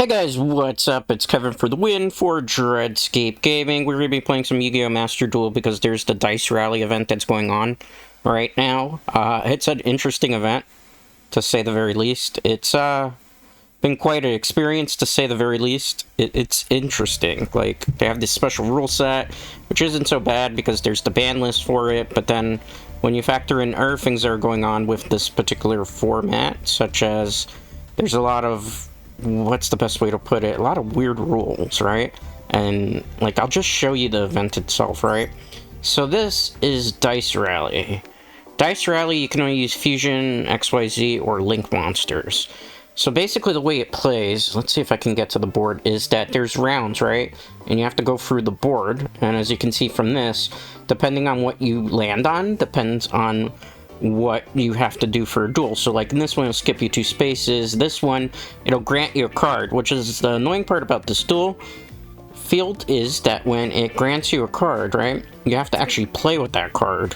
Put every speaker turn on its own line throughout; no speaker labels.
Hey guys, what's up? It's Kevin for the win for Dreadscape Gaming. We're going to be playing some Yugioh Master Duel because there's the Dice Rally event that's going on right now. It's an interesting event, to say the very least. It's been quite an experience, to say the very least. It's interesting. Like, they have this special rule set, which isn't so bad because there's the ban list for it, but then when you factor in other things that are going on with this particular format, such as there's a lot of, what's the best way to put it, a lot of weird rules, right? And like, I'll just show you the event itself, right? So this is Dice Rally. Dice Rally, you can only use Fusion, XYZ, or Link monsters. So basically the way it plays, let's see if I can get to the board, is that there's rounds, right? And you have to go through the board, and as you can see from this, depending on what you land on, depends on what you have to do for a duel. So like in this one, it'll skip you 2 spaces. This one, it'll grant you a card, which is the annoying part about this duel field, is that when it grants you a card, right, you have to actually play with that card.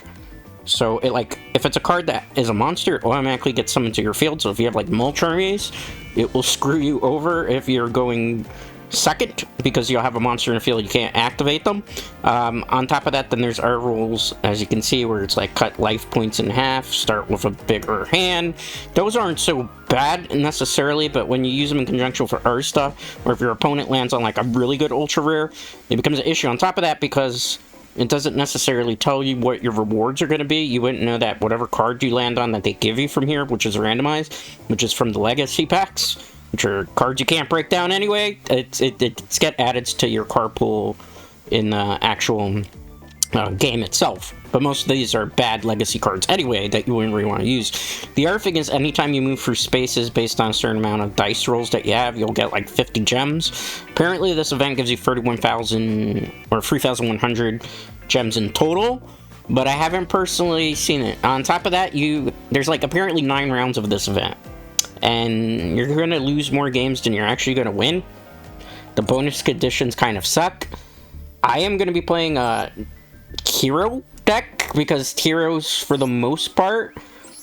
So it, like, if it's a card that is a monster, it automatically gets summoned to your field. So if you have like mulch armies, it will screw you over if you're going second, because you'll have a monster in the field, you can't activate them. On top of that, then there's our rules, as you can see, where it's like cut life points in half, start with a bigger hand. Those aren't so bad necessarily, but when you use them in conjunction with our stuff, or if your opponent lands on like a really good ultra rare, it becomes an issue. On top of that, because it doesn't necessarily tell you what your rewards are going to be, you wouldn't know that whatever card you land on that they give you from here, which is randomized, which is from the legacy packs, which are cards you can't break down anyway, it's get added to your card pool in the actual game itself. But most of these are bad legacy cards anyway that you wouldn't really want to use. The other thing is, anytime you move through spaces based on a certain amount of dice rolls that you have, you'll get like 50 gems. Apparently this event gives you 31,000 or 3,100 gems in total, but I haven't personally seen it. On top of that, there's like apparently 9 rounds of this event, and you're going to lose more games than you're actually going to win. The bonus conditions kind of suck. I am going to be playing a hero deck, because heroes, for the most part,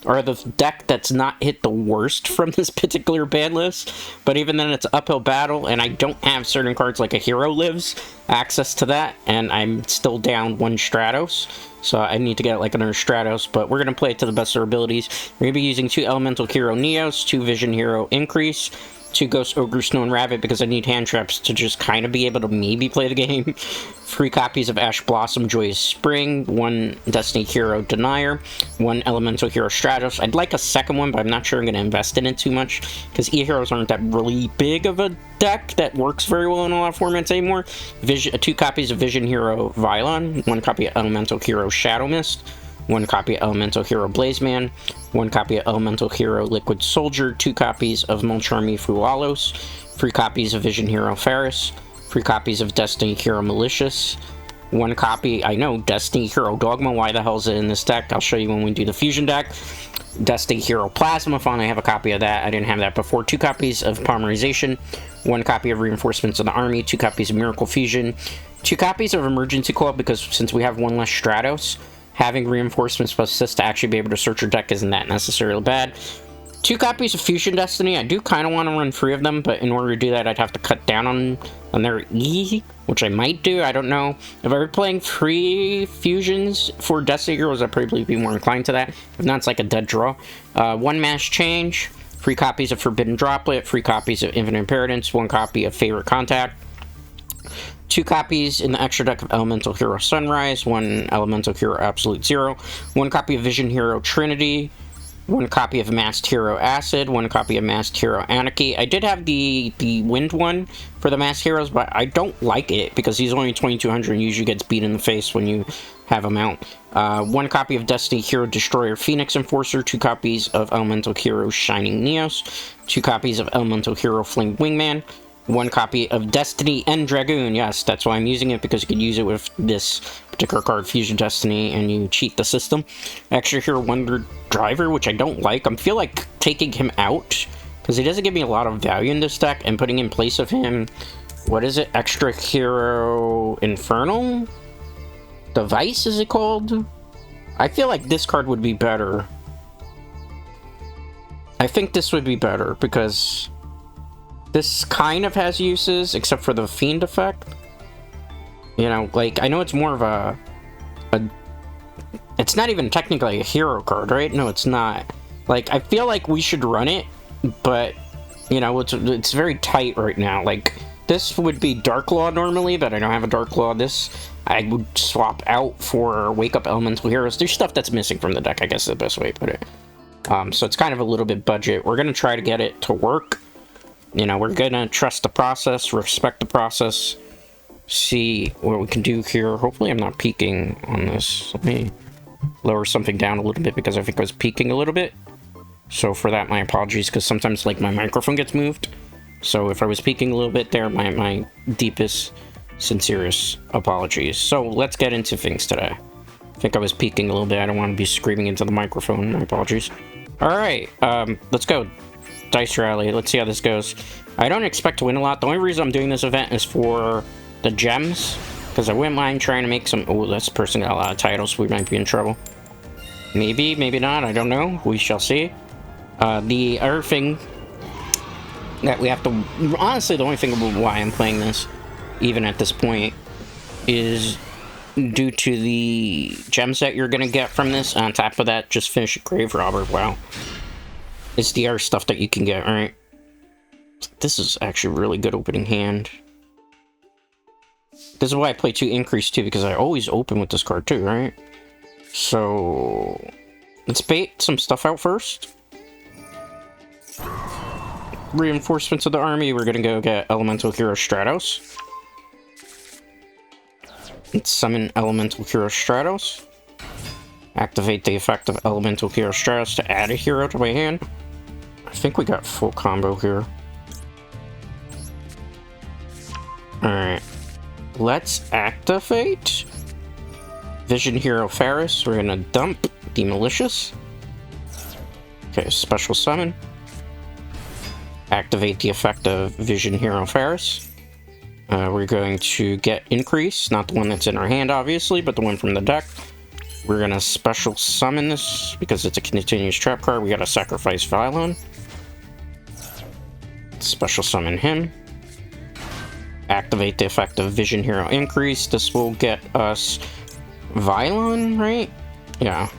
are the deck that's not hit the worst from this particular ban list. But even then, it's an uphill battle, and I don't have certain cards like a Hero Lives access to that, and I'm still down 1 Stratos. So I need to get like another Stratos, but we're going to play it to the best of our abilities. We're going to be using 2 Elemental Hero Neos, 2 Vision Hero Increase, 2 Ghost Ogre Snow and Rabbit, because I need hand traps to just kind of be able to maybe play the game. 3 copies of Ash Blossom Joyous Spring, 1 Destiny Hero Denier, 1 Elemental Hero Stratos. I'd like a second one, but I'm not sure I'm going to invest in it too much, because E-Heroes aren't that really big of a deck that works very well in a lot of formats anymore. 2 copies of Vision Hero Vylon, 1 copy of Elemental Hero Shadow Mist, 1 copy of Elemental Hero Blazeman, 1 copy of Elemental Hero Liquid Soldier, 2 copies of Mulcharmy Frualos, 3 copies of Vision Hero Ferris, 3 copies of Destiny Hero Malicious, 1 copy, I know, Destiny Hero Dogma. Why the hell is it in this deck? I'll show you when we do the Fusion deck. Destiny Hero Plasmaphon, I have a copy of that. I didn't have that before. 2 copies of Polymerization, 1 copy of Reinforcements of the Army, 2 copies of Miracle Fusion, 2 copies of Emergency Coil, because since we have 1 less Stratos, having Reinforcements plus Assist to actually be able to search your deck isn't that necessarily bad. 2 copies of Fusion Destiny. I do kind of want to run 3 of them, but in order to do that, I'd have to cut down on their E, which I might do. I don't know. If I were playing 3 Fusions for Destiny Heroes, I'd probably be more inclined to that. If not, it's like a dead draw. 1 Mass Change, 3 copies of Forbidden Droplet, 3 copies of Infinite Impertinence, 1 copy of Favorite Contact, 2 copies in the extra deck of Elemental Hero Sunrise, 1 Elemental Hero Absolute Zero, 1 copy of Vision Hero Trinity, 1 copy of Masked Hero Acid, 1 copy of Masked Hero Anarchy. I did have the Wind one for the Masked Heroes, but I don't like it, because he's only 2200 and usually gets beat in the face when you have him out. 1 copy of Destiny Hero Destroyer Phoenix Enforcer, 2 copies of Elemental Hero Shining Neos, 2 copies of Elemental Hero Flame Wingman, 1 copy of Destiny End Dragoon. Yes, that's why I'm using it, because you can use it with this particular card, Fusion Destiny, and you cheat the system. Extra Hero Wonder Driver, which I don't like. I feel like taking him out, because he doesn't give me a lot of value in this deck, and putting in place of him, what is it? Extra Hero Infernal Device, is it called? I feel like this card would be better. I think this would be better, because This kind of has uses, except for the Fiend effect. You know, like, I know it's more of a it's not even technically a hero card, right? No, it's not. Like, I feel like we should run it, but, you know, it's very tight right now. Like, this would be Dark Law normally, but I don't have a Dark Law. This, I would swap out for Wake Up Elemental Heroes. There's stuff that's missing from the deck, I guess is the best way to put it. So it's kind of a little bit budget. We're going to try to get it to work. You know, we're going to trust the process, respect the process, see what we can do here. Hopefully I'm not peeking on this. Let me lower something down a little bit because I think I was peeking a little bit. So for that, my apologies, because sometimes, like, my microphone gets moved. So if I was peeking a little bit there, my deepest, sincerest apologies. So let's get into things today. I think I was peeking a little bit. I don't want to be screaming into the microphone. My apologies. Alright, let's go. Dice Rally. Let's see how this goes. I don't expect to win a lot. The only reason I'm doing this event is for the gems, because I wouldn't mind trying to make some... Oh, this person got a lot of titles. We might be in trouble. Maybe, maybe not. I don't know. We shall see. The other thing that we have to... Honestly, the only thing about why I'm playing this, even at this point, is due to the gems that you're going to get from this. On top of that, just finish Grave Robber. Wow. It's the other stuff that you can get, right? This is actually a really good opening hand. This is why I play 2 Increase, too, because I always open with this card, too, right? So... let's bait some stuff out first. Reinforcements of the army. We're gonna go get Elemental Hero Stratos. Let's summon Elemental Hero Stratos. Activate the effect of Elemental Hero Stratos to add a hero to my hand. I think we got full combo here. Alright. Let's activate Vision Hero Ferris. We're gonna dump the Malicious. Okay, special summon. Activate the effect of Vision Hero Ferris. We're going to get Increase, not the one that's in our hand, obviously, but the one from the deck. We're gonna special summon this because it's a continuous trap card. We gotta sacrifice Vylon. Special summon him. Activate the effect of Vision Hero Increase. This will get us Vylon, right? Yeah.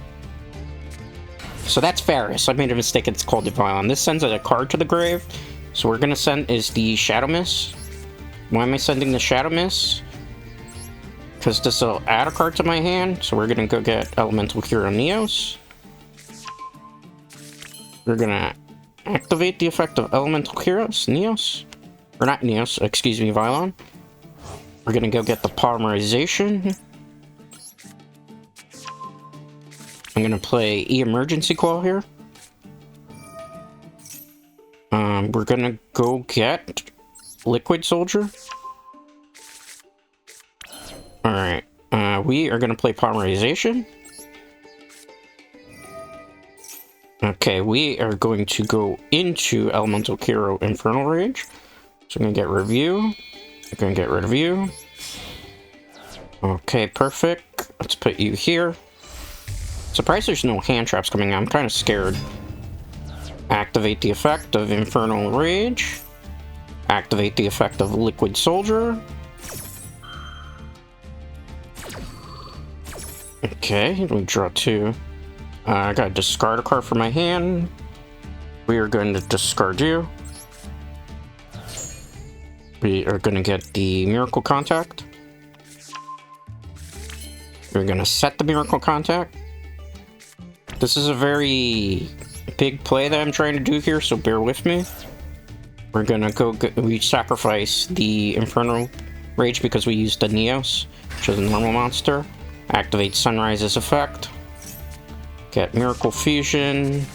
So that's Ferris. I made a mistake. It's called the Vylon. This sends a card to the grave. So we're gonna send is the Shadow Miss. Why am I sending the Shadow Miss? Because this will add a card to my hand. So we're gonna go get Elemental Hero Neos. We're gonna activate the effect of Elemental Heroes Neos. Or not Neos, excuse me, Vylon. We're gonna go get the Polymerization. I'm gonna play Emergency Call here. We're gonna go get Liquid Soldier. Alright, we are gonna play Polymerization. Okay, we are going to go into Elemental Hero Infernal Rage. So I'm gonna get Review. I'm gonna get rid of you. Okay, perfect. Let's put you here. Surprised there's no hand traps coming out. I'm kind of scared. Activate the effect of Infernal Rage. Activate the effect of Liquid Soldier. Okay, we draw 2. I gotta discard a card from my hand. We are going to discard you. We are going to get the Miracle Contact. We're going to set the Miracle Contact. This is a very big play that I'm trying to do here, so bear with me. We're going to go... we sacrifice the Infernal Rage because we used the Neos, which is a normal monster. Activate Sunrise's effect. Get Miracle Fusion.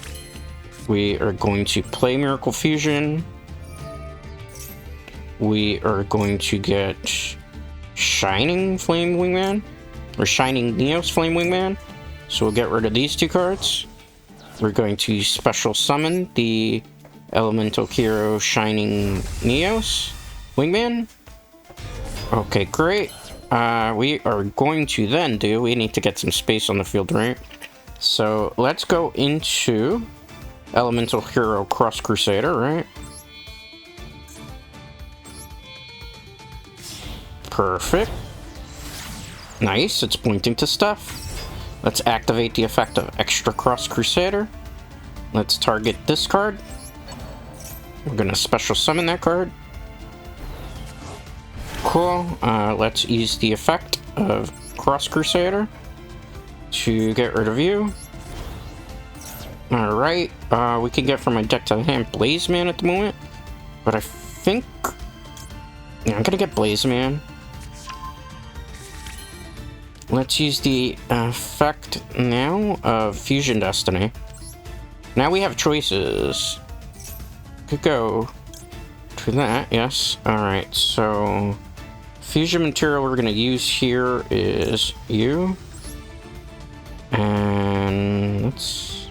We are going to play Miracle Fusion. We are going to get Shining Flame Wingman. Or Shining Neos Flame Wingman. So we'll get rid of these 2 cards. We're going to special summon the Elemental Hero Shining Neos Wingman. Okay, great. We are going to then do... we need to get some space on the field, right? So let's go into Elemental Hero Cross Crusader, right? Perfect. Nice, it's pointing to stuff. Let's activate the effect of Extra Cross Crusader. Let's target this card. We're gonna special summon that card. Cool. Let's use the effect of Cross Crusader to get rid of you. Alright, we can get from my deck to the hand Blaze Man at the moment, but I think... yeah, I'm gonna get Blaze Man. Let's use the effect now of Fusion Destiny. Now we have choices. Could go to that, yes. Alright, so... fusion material we're gonna use here is you. And let's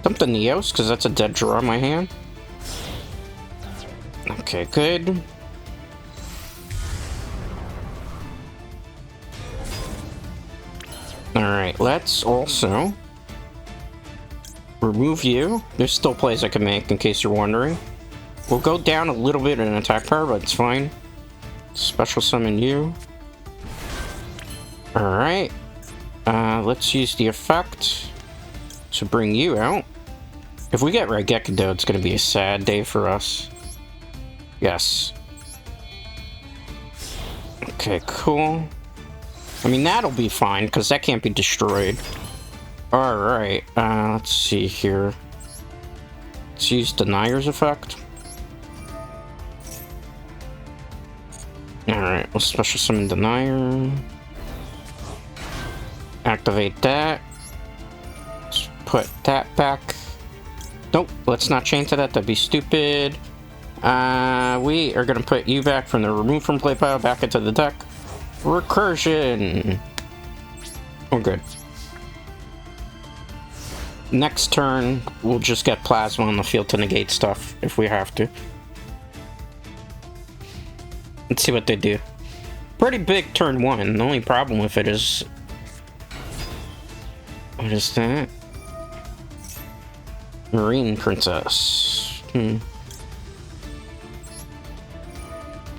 dump the Neos, because that's a dead draw in my hand. Okay, good. Alright, let's also remove you. There's still plays I can make, in case you're wondering. We'll go down a little bit in attack power, but it's fine. Special summon you. Alright. Let's use the effect to bring you out. If we get Raigeki, though, it's gonna be a sad day for us. Yes. Okay, cool. I mean, that'll be fine, because that can't be destroyed. Alright, let's see here. Let's use Denier's effect. Alright, we'll special summon Denier. Activate that. Let's put that back. Nope, let's not chain to that, that'd be stupid. We are gonna put you back from the remove from play pile back into the deck. Recursion! We're good. Next turn, we'll just get Plasma on the field to negate stuff, if we have to. Let's see what they do. Pretty big turn one. The only problem with it is... what is that? Marine Princess.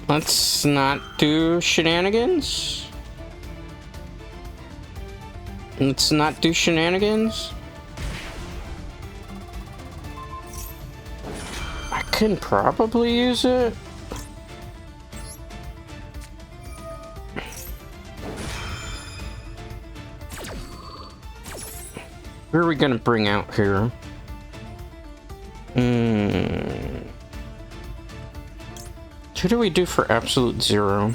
Let's not do shenanigans. Let's not do shenanigans. I can probably use it. Who are we gonna bring out here? Who do we do for absolute zero?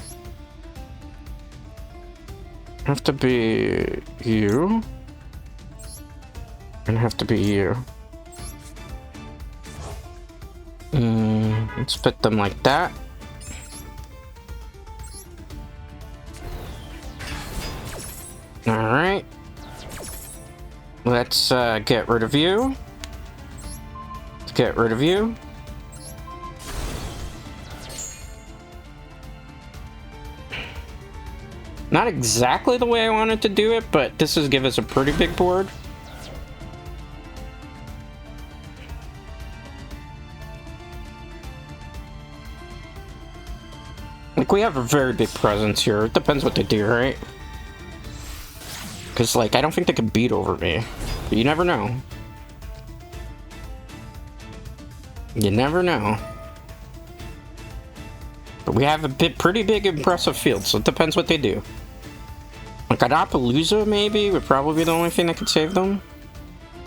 Have to be you. And have to be you. Let's put them like that. Alright. Let's get rid of you. Get rid of you. Not exactly the way I wanted to do it, but this is give us a pretty big board. Like, we have a very big presence here. It depends what they do, right? Because, like, I don't think they can beat over me. But you never know. You never know. But we have a pretty big, impressive field, so it depends what they do. Like, an Appaloosa, maybe, would probably be the only thing that could save them.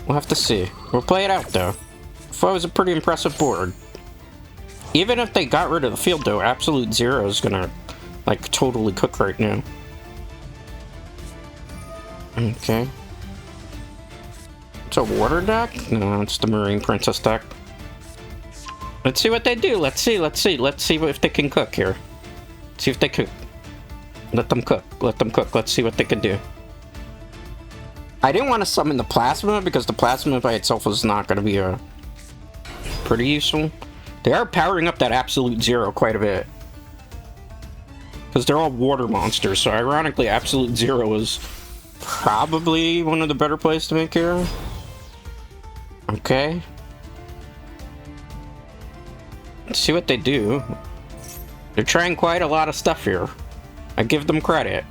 We'll have to see. We'll play it out, though. It was a pretty impressive board. Even if they got rid of the field, though, Absolute Zero is gonna, like, totally cook right now. Okay. It's a water deck? No, it's the Marine Princess deck. Let's see what they do. Let's see if they can cook here. See if they cook. Let them cook. Let them cook. Let's see what they can do. I didn't want to summon the Plasma because the Plasma by itself is not going to be pretty useful. They are powering up that Absolute Zero quite a bit. Because they're all water monsters, so ironically Absolute Zero is probably one of the better plays to make here. Okay. Let's see what they do. They're trying quite a lot of stuff here. I give them credit.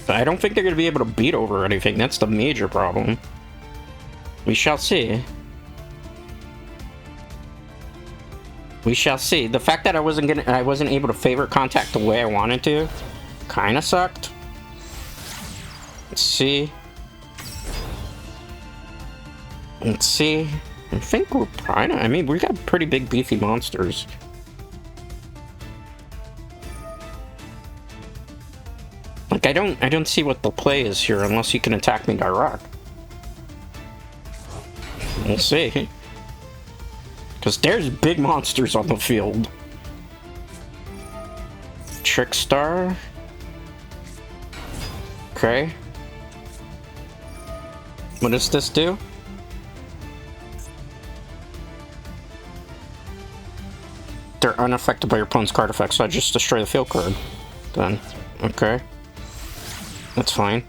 But I don't think they're going to be able to beat over anything. That's the major problem. We shall see. We shall see. The fact that I wasn't able to favorite contact the way I wanted to kind of sucked. Let's see. Let's see. I think we're kind of... I mean, we got pretty big beefy monsters. Like, I don't see what the play is here unless you can attack me direct. We'll see. Because there's big monsters on the field. Trickstar. Okay. What does this do? They're unaffected by your opponent's card effects, so I just destroy the field card. Then. Okay. That's fine.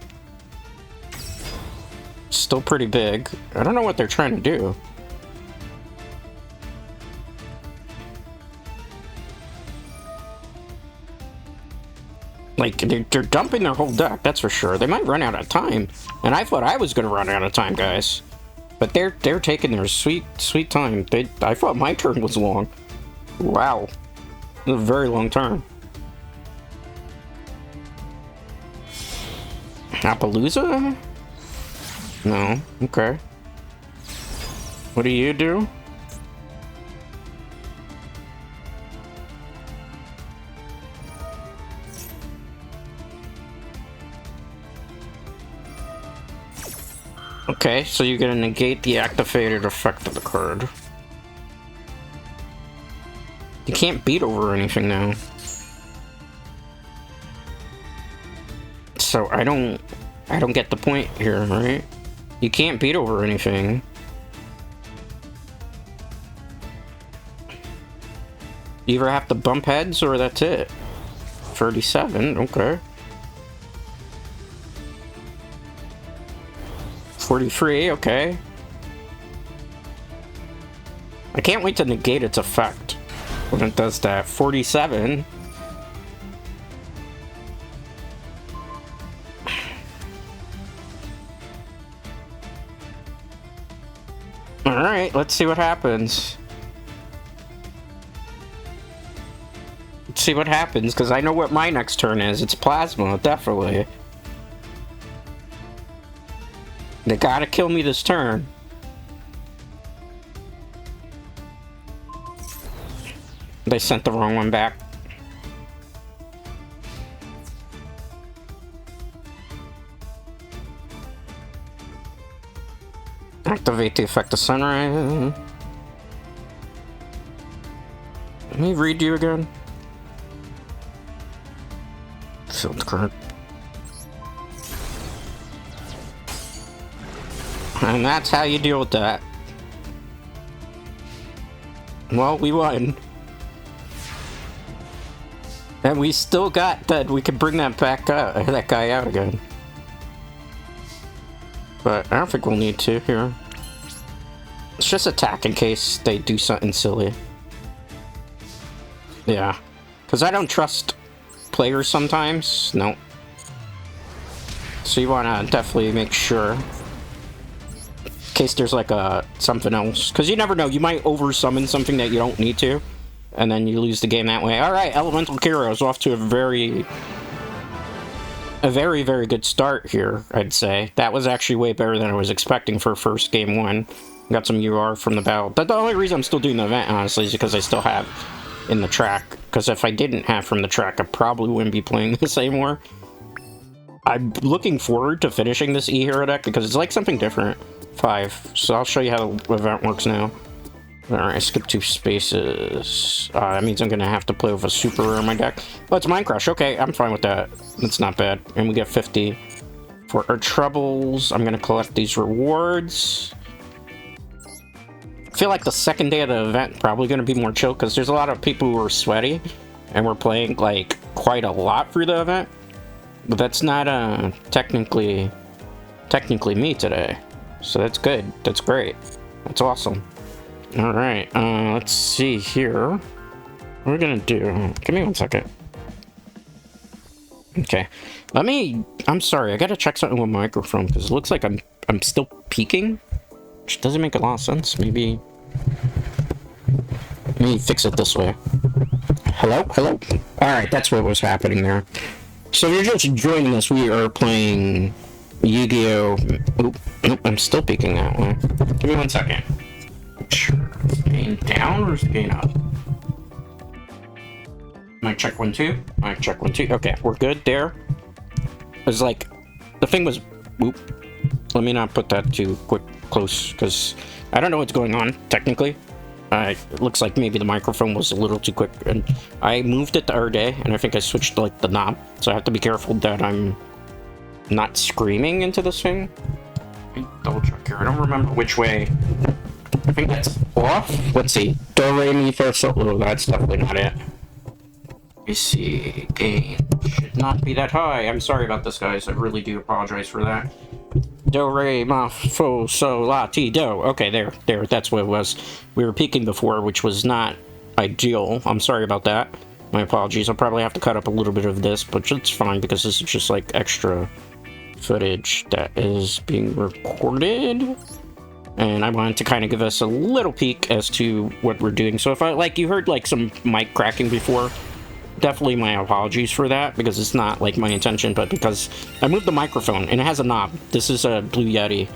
Still pretty big. I don't know what they're trying to do. Like, they're dumping their whole deck, that's for sure. They might run out of time. And I thought I was going to run out of time, guys. But they're taking their sweet time. I thought my turn was long. Wow. It was a very long turn. Appaloosa? No. Okay. What do you do? Okay, so you're gonna negate the activated effect of the card. You can't beat over anything now. So I don't get the point here, right? You can't beat over anything. You either have to bump heads or that's it. 37, okay. 43, okay. I can't wait to negate its effect when it does that. 47. Alright, let's see what happens. Let's see what happens, because I know what my next turn is. It's Plasma, definitely. They gotta kill me this turn. They sent the wrong one back. Activate the effect of Sunrise. Let me read you again. Field card. And that's how you deal with that. Well, we won. And we still got that. We could bring that back up, that guy out again. But I don't think we'll need to here. Let's just attack in case they do something silly. Yeah. Because I don't trust players sometimes. Nope. So you want to definitely make sure. In case there's like something else. Because you never know. You might over-summon something that you don't need to. And then you lose the game that way. Alright, Elemental Kiro is off to a very, very good start here, I'd say. That was actually way better than I was expecting for first game one. Got some UR from the battle. But the only reason I'm still doing the event, honestly, is because I still have in the track. Because if I didn't have from the track, I probably wouldn't be playing this anymore. I'm looking forward to finishing this E-Hero deck because it's like something different. 5. So I'll show you how the event works now. Alright, I skipped 2 spaces. That means I'm gonna have to play with a super rare in my deck. Oh, it's Mind Crush. Okay, I'm fine with that. That's not bad. And we get 50 for our troubles. I'm gonna collect these rewards. I feel like the second day of the event probably gonna be more chill because there's a lot of people who are sweaty and we're playing like quite a lot through the event. But that's not technically me today. So that's good. That's great. That's awesome. Alright, let's see here. What are we gonna do? Give me 1 second. Okay. I'm sorry, I gotta check something with my microphone, because it looks like I'm still peaking. Which doesn't make a lot of sense. Maybe fix it this way. Hello? Hello? Alright, that's what was happening there. So if you're just joining us, we are playing Yugioh... Oop, nope, I'm still peeking that way. Give me 1 second. Gain down or is it gain up? Mic check 1 2. Mic check 1 2. Okay, we're good there. It was like... The thing was... Oop. Let me not put that too close, because I don't know what's going on, technically. It looks like maybe the microphone was a little too quick, and I moved it the other day, and I think I switched like the knob, so I have to be careful that I'm not screaming into this thing. Let me double check here. I don't remember which way. I think that's off. Let's see. Do, re, mi, fa, sol. Oh, that's definitely not it. Let me see. Gain should not be that high. I'm sorry about this, guys. I really do apologize for that. Do, re, ma, fo, sol, la, ti, do. Okay, there. That's what it was. We were peaking before, which was not ideal. I'm sorry about that. My apologies. I'll probably have to cut up a little bit of this, but it's fine because this is just like extra footage that is being recorded. And I wanted to kind of give us a little peek as to what we're doing. So if you heard like some mic cracking before, definitely my apologies for that, because it's not like my intention, but because I moved the microphone and it has a knob. This is a Blue Yeti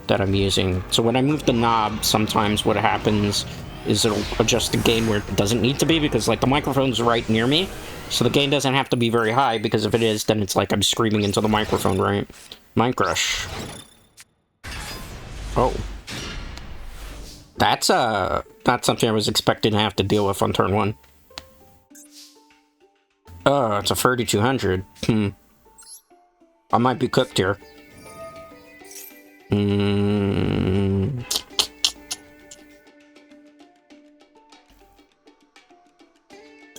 that I'm using. So when I move the knob, sometimes what happens is it'll adjust the gain where it doesn't need to be, because like the microphone's right near me. So the gain doesn't have to be very high, because if it is, then it's like I'm screaming into the microphone, right? Mic rush. Oh. That's not something I was expecting to have to deal with on turn 1. Oh, it's a 3200. I might be cooked here.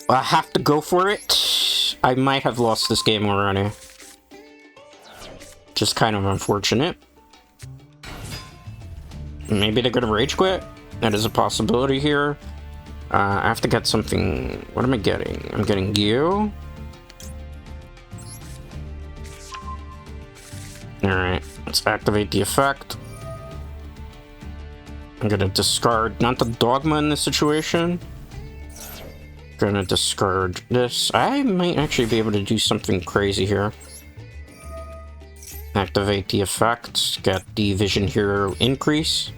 I have to go for it. I might have lost this game already. Just kind of unfortunate. Maybe they're gonna rage quit. That is a possibility here. I have to get something. What am I getting? I'm getting you. Alright, let's activate the effect. I'm gonna discard, not the dogma in this situation. Gonna discard this. I might actually be able to do something crazy here. Activate the effect, get the Vision Hero increase.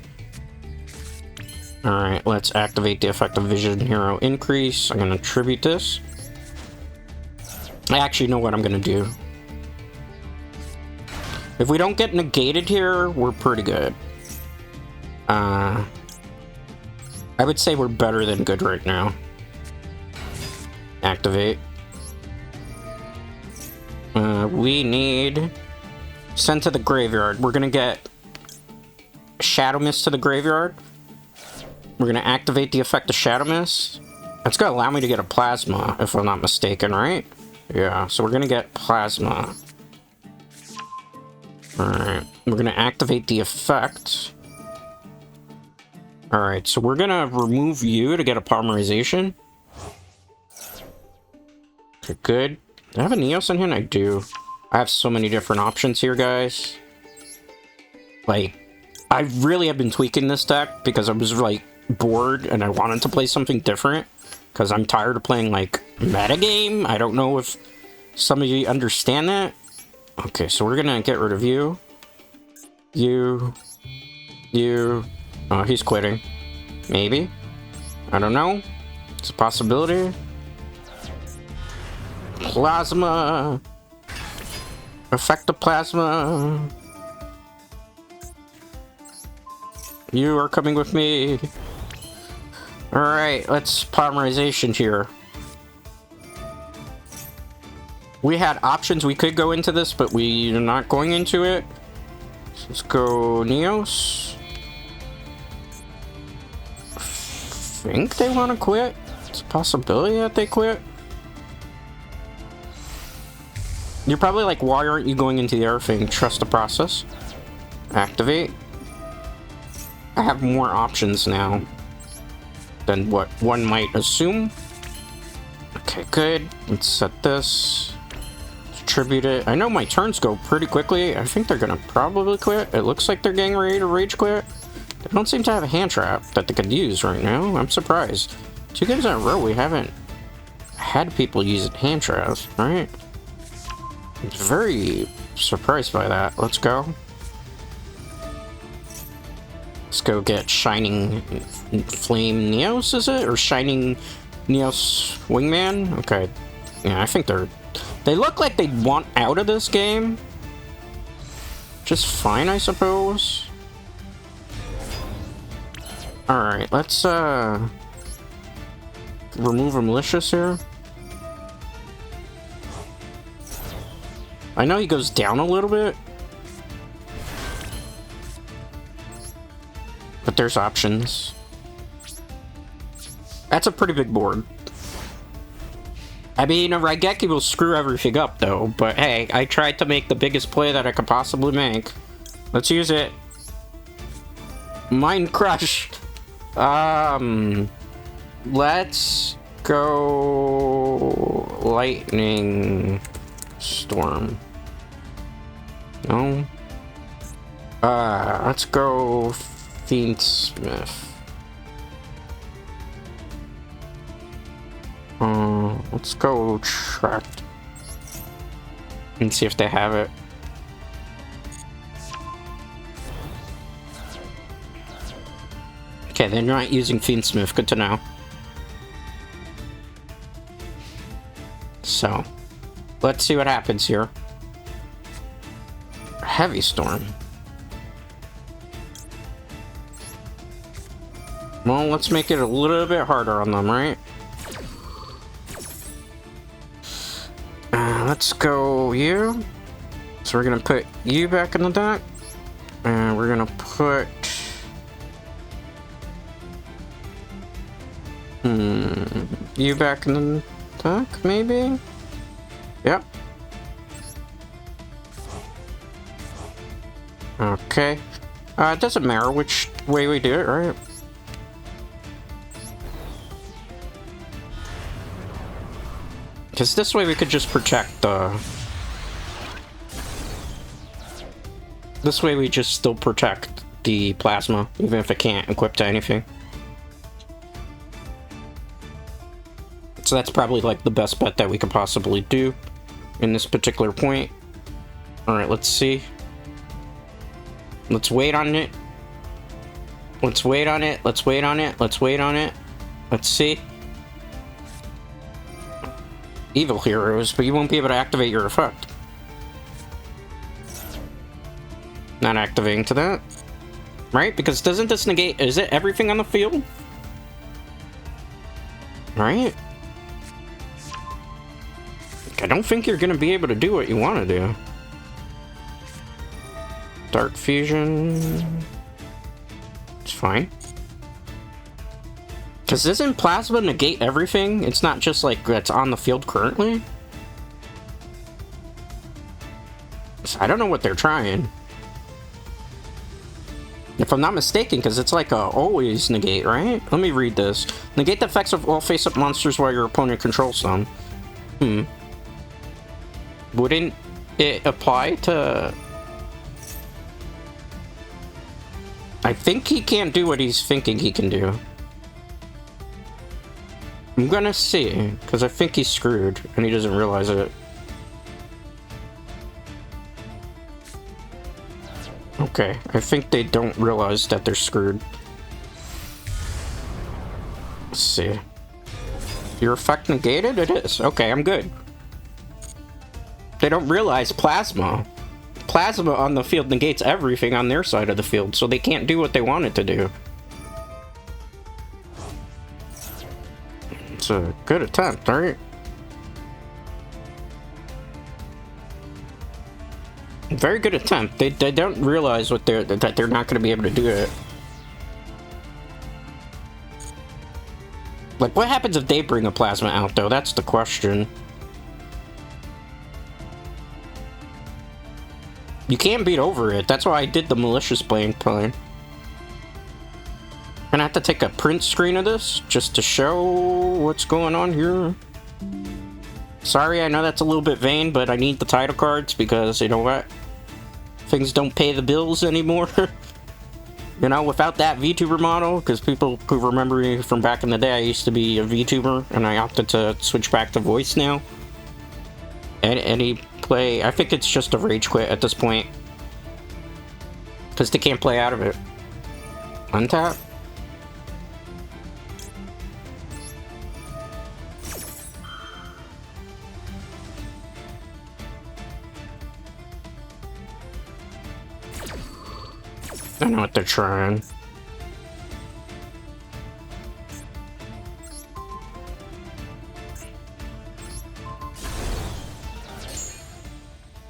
Alright, let's activate the effect of Vision Hero increase. I'm gonna tribute this. I actually know what I'm gonna do. If we don't get negated here, we're pretty good. I would say we're better than good right now. Activate. We need... Send to the graveyard. We're gonna get Shadow Mist to the graveyard. We're gonna activate the effect of Shadow Mist. That's gonna allow me to get a Plasma, if I'm not mistaken, right? Yeah, so we're gonna get Plasma. Alright, we're gonna activate the effect. Alright, so we're gonna remove you to get a Polymerization. Okay, good. Do I have a Neos in here? I do. I have so many different options here, guys. Like, I really have been tweaking this deck because I was, like, bored and I wanted to play something different. Because I'm tired of playing, like, metagame. I don't know if some of you understand that. Okay, so we're gonna get rid of you. You. Oh, he's quitting. Maybe. I don't know. It's a possibility. Plasma. Effect of Plasma. You are coming with me. Alright, let's Polymerization here. We had options. We could go into this, but we are not going into it. So let's go Neos. I think they want to quit. It's a possibility that they quit. You're probably like, why aren't you going into the other thing? Trust the process. Activate. I have more options now than what one might assume. Okay, good. Let's set this. Let's attribute it. I know my turns go pretty quickly. I think they're gonna probably quit. It looks like they're getting ready to rage quit. They don't seem to have a hand trap that they could use right now. I'm surprised. 2 games in a row we haven't had people use hand traps, right? I'm very surprised by that. Let's go. Let's go get Shining Flame Neos, is it? Or Shining Neos Wingman? Okay. Yeah, I think they look like they want out of this game. Just fine, I suppose. Alright, let's remove a malicious here. I know he goes down a little bit, but there's options. That's a pretty big board. I mean, a Raigeki will screw everything up, though, but hey, I tried to make the biggest play that I could possibly make. Let's use it. Mind Crush. Let's go Lightning Storm. No. Let's go Fiendsmith. Let's go Tract and see if they have it. Okay, they're not using Fiendsmith. Good to know. So, let's see what happens here. Heavy Storm. Well, let's make it a little bit harder on them, right? Let's go you. So we're gonna put you back in the deck. And we're gonna put... you back in the deck, maybe? Yep. Okay. It doesn't matter which way we do it, right? Because this way we could just protect the... This way we just still protect the plasma, even if it can't equip to anything. So that's probably like the best bet that we could possibly do in this particular point. Alright, let's see. Let's wait on it. Let's wait on it. Let's wait on it. Let's wait on it. Let's see. Evil heroes, but you won't be able to activate your effect. Not activating to that. Right? Because doesn't this negate... Is it everything on the field? Right? I don't think you're gonna be able to do what you want to do. Dark Fusion... It's fine. Because doesn't Plasma negate everything? It's not just like that's on the field currently? So I don't know what they're trying. If I'm not mistaken, because it's like a always negate, right? Let me read this. Negate the effects of all face-up monsters while your opponent controls them. Wouldn't it apply to... I think he can't do what he's thinking he can do. I'm gonna see, because I think he's screwed, and he doesn't realize it. Okay, I think they don't realize that they're screwed. Let's see. Your effect negated? It is. Okay, I'm good. They don't realize Plasma. Plasma on the field negates everything on their side of the field, so they can't do what they wanted to do. It's a good attempt, alright? Very good attempt. They don't realize that they're not going to be able to do it. Like, what happens if they bring a plasma out, though? That's the question. You can't beat over it. That's why I did the malicious plane. Gonna have to take a print screen of this just to show what's going on here. Sorry, I know that's a little bit vain, but I need the title cards because, you know what? Things don't pay the bills anymore. You know, without that VTuber model, because people who remember me from back in the day, I used to be a VTuber, and I opted to switch back to voice now. Any play, I think it's just a rage quit at this point. Because they can't play out of it. Untap? I know what they're trying.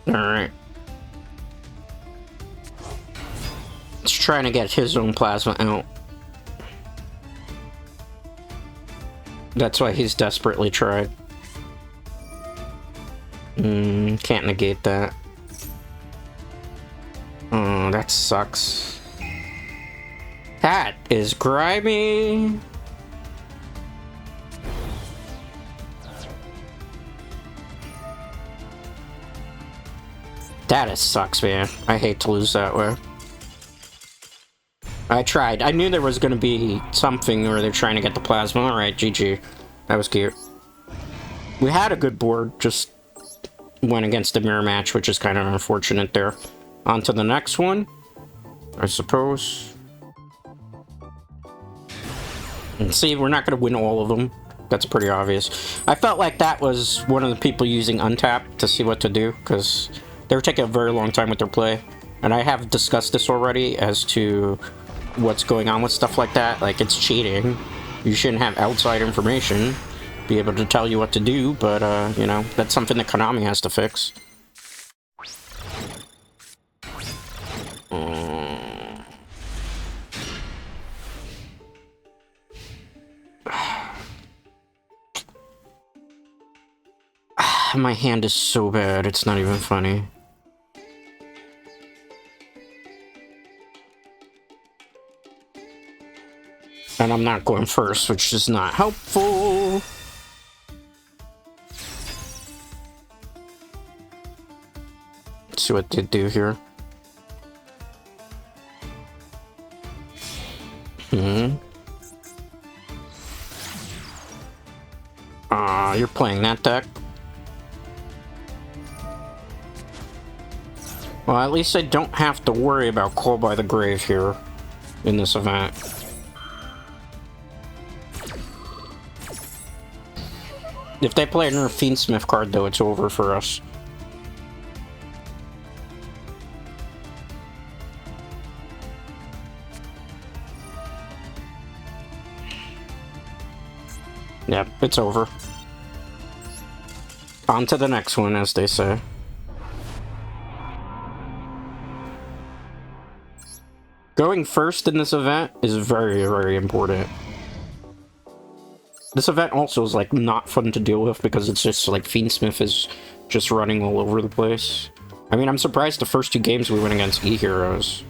Alright. He's trying to get his own plasma out. That's why he's desperately tried. Can't negate that. Oh, that sucks. That is grimy. That sucks, man. I hate to lose that way. I tried. I knew there was going to be something where they're trying to get the plasma. Alright, GG. That was cute. We had a good board, just went against the mirror match, which is kind of unfortunate there. On to the next one, I suppose. And see, we're not going to win all of them. That's pretty obvious. I felt like that was one of the people using Untap to see what to do, because they were taking a very long time with their play. And I have discussed this already as to what's going on with stuff like that. Like, it's cheating. You shouldn't have outside information be able to tell you what to do, but, you know, that's something that Konami has to fix. My hand is so bad, it's not even funny. And I'm not going first, which is not helpful. Let's see what they do here. You're playing that deck? Well, at least I don't have to worry about Call by the Grave here in this event. If they play another Fiendsmith card, though, it's over for us. Yep, it's over. On to the next one, as they say. Going first in this event is very, very important. This event also is, like, not fun to deal with because it's just, like, Fiendsmith is just running all over the place. I mean, I'm surprised the first two games we went against E-Heroes.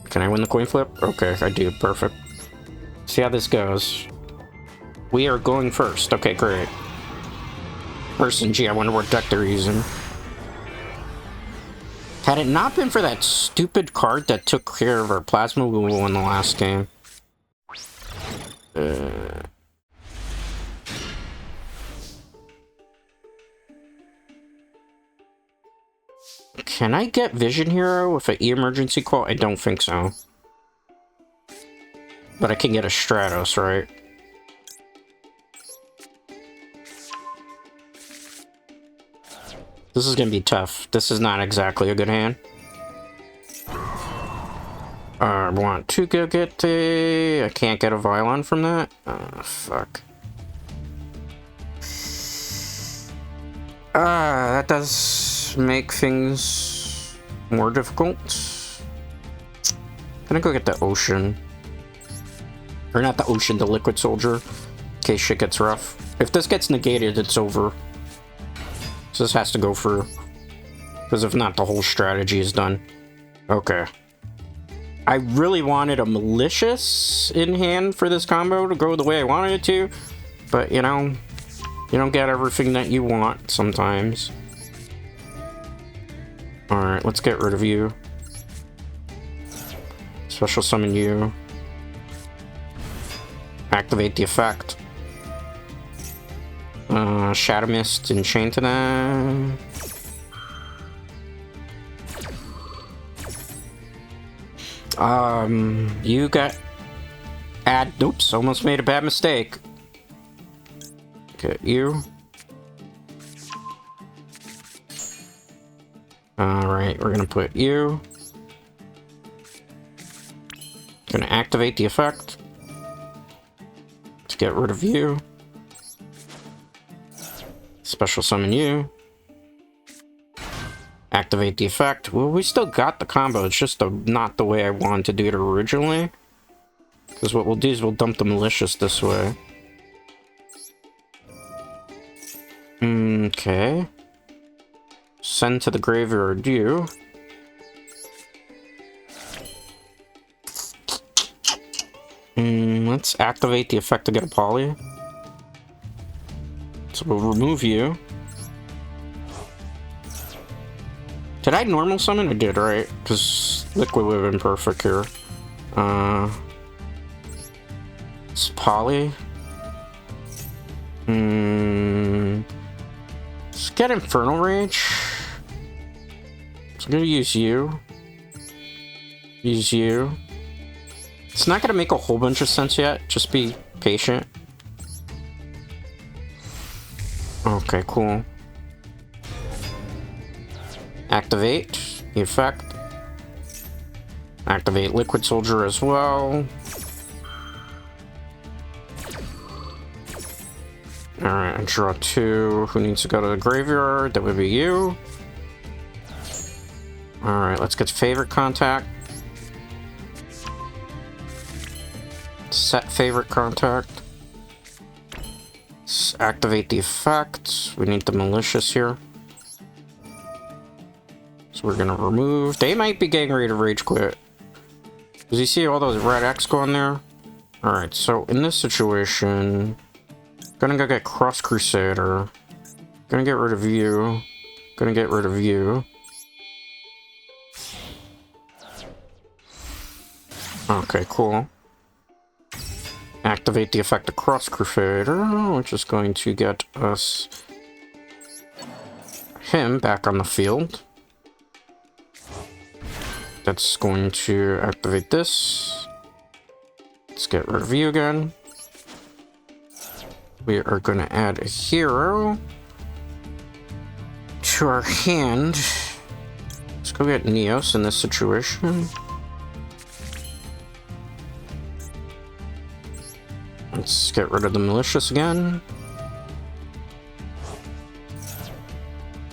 Can I win the coin flip? Okay, I do. Perfect. See how this goes. We are going first. Okay, great. Person G, I wonder what deck they're using. Had it not been for that stupid card that took care of our plasma, we would have won the last game. Can I get Vision Hero with an E-Emergency Call? I don't think so. But I can get a Stratos, right? This is gonna be tough. This is not exactly a good hand. I want to go get the... I can't get a Violon from that? Oh, fuck. That does make things more difficult. Gonna go get the Ocean. Or not the Ocean, the Liquid Soldier. In case shit gets rough. If this gets negated, it's over. So this has to go through. Because if not, the whole strategy is done. Okay. I really wanted a Malicious in hand for this combo to go the way I wanted it to. But, you know, You don't get everything that you want sometimes. Alright, let's get rid of you. Special summon you. Activate the effect. Shadow Mist, enchant to them. You got... Oops, almost made a bad mistake. Get you. Alright, we're gonna put you. Gonna activate the effect. To get rid of you. Special summon you. Activate the effect. Well, we still got the combo, it's just not the way I wanted to do it originally. Because what we'll do is we'll dump the malicious this way. Okay. Send to the graveyard you. Let's activate the effect to get a poly. So we'll remove you. Did I normal summon? I did, right? Because liquid would have been perfect here. It's poly. Let's get Infernal Rage. So I'm gonna use you. Use you. It's not gonna make a whole bunch of sense yet. Just be patient. Okay, cool. Activate the effect. Activate Liquid Soldier as well. Alright, I draw 2. Who needs to go to the graveyard? That would be you. Alright, let's get favorite contact. Set favorite contact. Let's activate the effect. We need the malicious here. So we're gonna remove. They might be getting ready to rage quit. Does you see all those red X going there? Alright, so in this situation, gonna go get Cross Crusader. Gonna get rid of you. Gonna get rid of you. Okay, cool. Activate the effect of Cross Crusader, which is going to get us him back on the field. That's going to activate this. Let's get rid of you again. We are going to add a hero to our hand. Let's go get Neos in this situation. Let's get rid of the malicious again.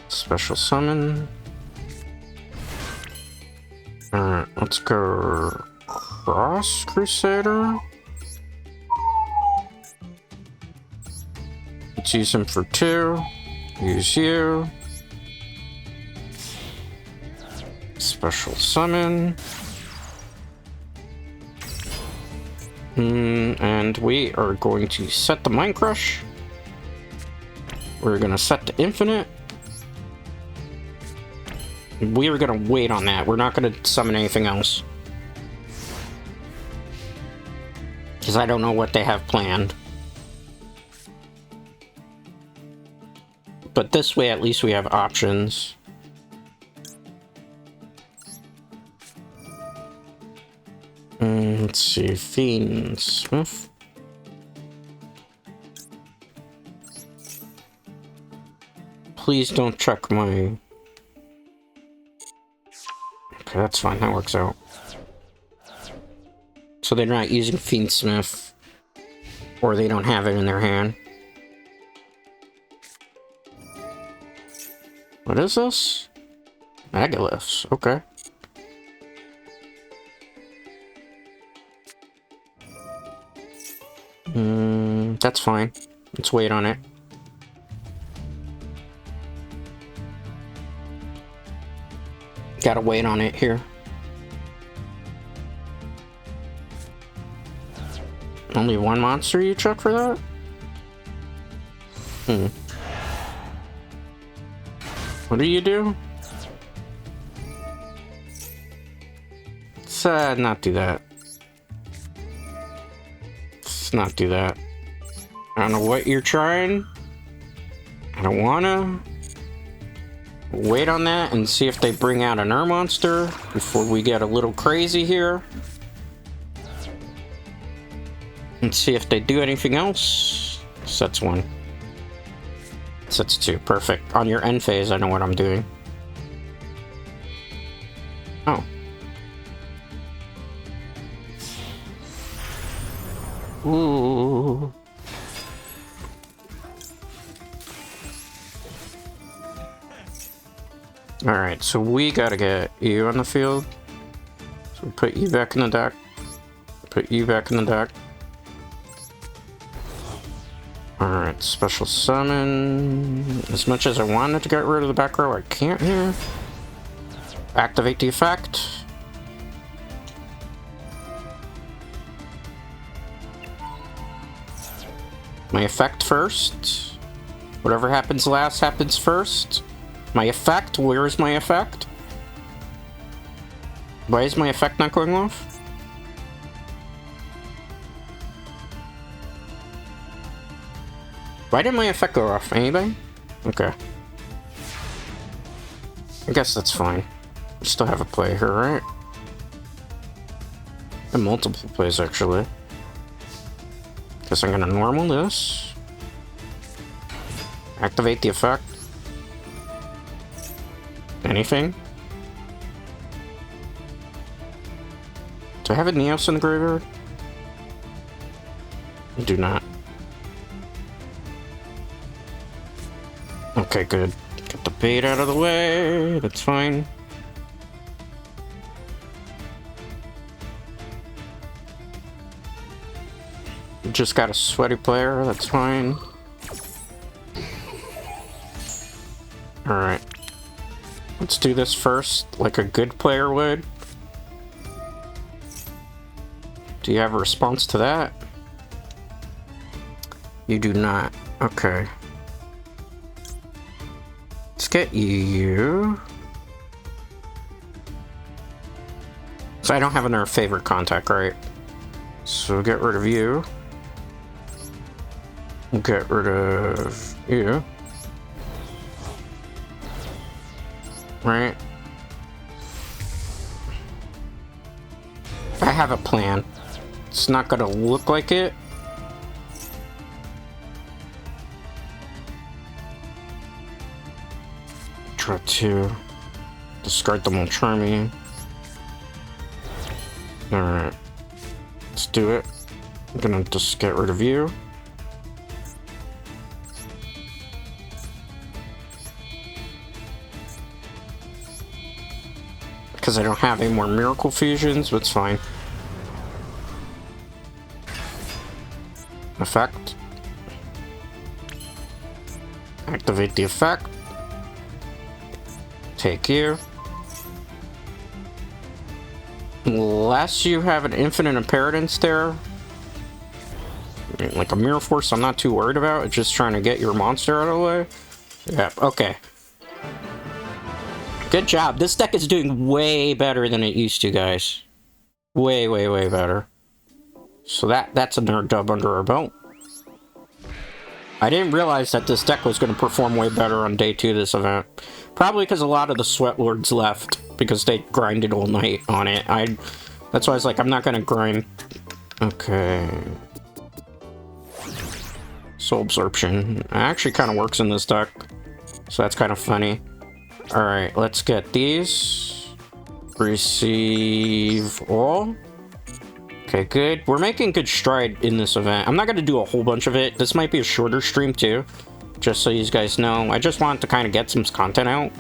Special summon. Alright, let's go Cross Crusader. Let's use him for 2. Use you. Special summon. And we are going to set the Mind Crush. We're going to set to infinite. We are going to wait on that. We're not going to summon anything else. Because I don't know what they have planned. But this way, at least we have options. Let's see, Fiend Smith. Please don't check my... Okay, that's fine, that works out. So they're not using Fiend Smith, or they don't have it in their hand. What is this? Megaliths, okay. That's fine. Let's wait on it. Gotta wait on it here. Only one monster you check for that? What do you do? Let's not do that. Let's not do that. I don't know what you're trying. I don't wanna wait on that and see if they bring out an monster before we get a little crazy here. And see if they do anything else. Sets 1. Sets 2. Perfect. On your end phase, I know what I'm doing. Oh. Ooh. Alright, so we gotta get you on the field. So we put you back in the deck. Put you back in the deck. Alright, special summon. As much as I wanted to get rid of the back row, I can't here. Activate the effect. My effect first. Whatever happens last happens first. My effect, where is my effect? Why is my effect not going off? Why didn't my effect go off? Anybody? Okay. I guess that's fine. We still have a play here, right? And multiple plays, actually. Guess I'm gonna normal this. Activate the effect. Anything? Do I have a Neos in the graveyard? I do not. Okay, good. Get the bait out of the way. That's fine. Just got a sweaty player. That's fine. Alright. Let's do this first, like a good player would. Do you have a response to that? You do not. Okay. Let's get you. So I don't have another favorite contact, right? So get rid of you. Get rid of you. Right? I have a plan. It's not gonna look like it. Try to discard the Molcharmy. Alright. Let's do it. I'm gonna just get rid of you. Because I don't have any more Miracle Fusions, but it's fine. Effect. Activate the effect. Take you. Unless you have an infinite impermanence there, like a Mirror Force, I'm not too worried about. It's just trying to get your monster out of the way. Yep, okay. Good job. This deck is doing way better than it used to, guys. Way, way, way better. So that's another dub under our belt. I didn't realize that this deck was going to perform way better on day 2 of this event. Probably because a lot of the Sweat Lords left, because they grinded all night on it. That's why I was like, I'm not going to grind. Okay. Soul Absorption. It actually kind of works in this deck. So that's kind of funny. Alright, let's get these. Receive all. Okay, good. We're making good stride in this event. I'm not going to do a whole bunch of it. This might be a shorter stream too, just so you guys know. I just want to kind of get some content out.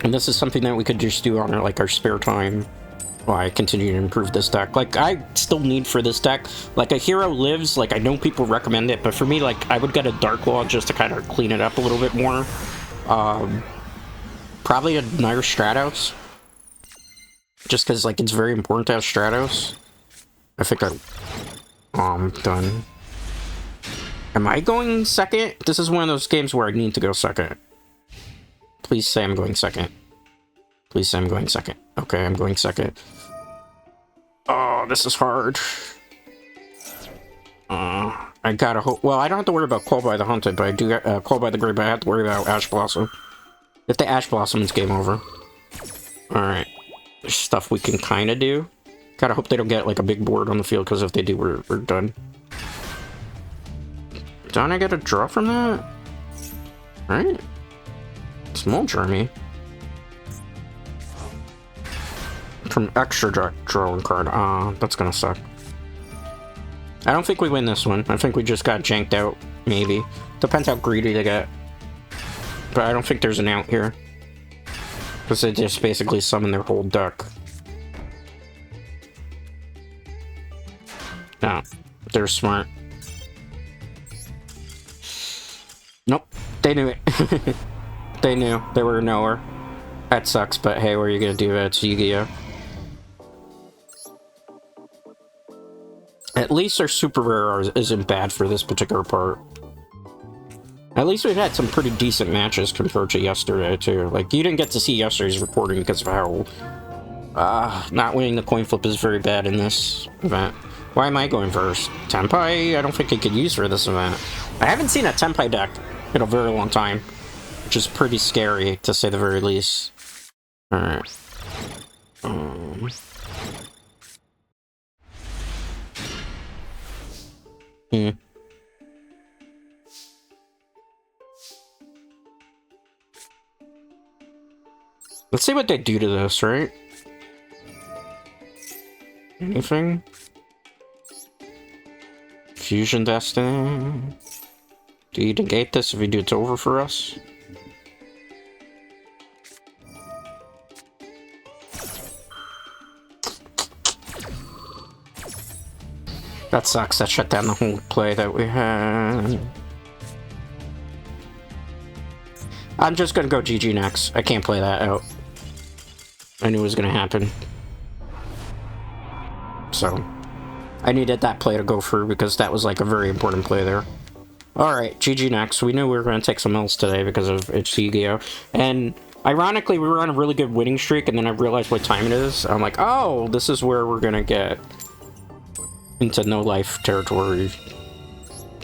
And this is something that we could just do on like our spare time while I continue to improve this deck. Like, I still need for this deck, like, a Hero Lives, like, I know people recommend it, but for me, like, I would get a Dark Law just to kind of clean it up a little bit more. Probably a Nair Stratos. Just because, like, it's very important to have Stratos. I think I'm done. Am I going second? This is one of those games where I need to go second. Please say I'm going second. Please say I'm going second. Okay, I'm going second. Oh, this is hard. I gotta hope. Well, I don't have to worry about Call by the Hunted, but I do Call by the Grave, but I have to worry about Ash Blossom. If the Ash Blossom is game over. Alright. There's stuff we can kind of do. Gotta hope they don't get like a big board on the field, because if they do, we're done. Don't I get a draw from that? Right? Small Jeremy. From extra drawing card. That's gonna suck. I don't think we win this one. I think we just got janked out, maybe. Depends how greedy they get. But I don't think there's an out here. Because they just basically summon their whole deck. No, they're smart. Nope, they knew it. They knew. They were a knower. That sucks, but hey, what are you gonna do? It's Yu-Gi-Oh! At least our super rare isn't bad for this particular part. At least we've had some pretty decent matches compared to yesterday, too. Like, you didn't get to see yesterday's recording because of how... not winning the coin flip is very bad in this event. Why am I going first? Tenpai? I don't think I could use for this event. I haven't seen a Tenpai deck in a very long time, which is pretty scary, to say the very least. Alright. Let's see what they do to this, right? Anything? Fusion Destiny? Do you negate this? If you do, it's over for us? That sucks. That shut down the whole play that we had. I'm just gonna go GG next. I can't play that out. I knew it was gonna happen. So, I needed that play to go through because that was like a very important play there. Alright, GG next. We knew we were gonna take some L's today because of it's Yu-Gi-Oh! And ironically, we were on a really good winning streak, and then I realized what time it is. I'm like, oh, this is where we're gonna get into no-life territory.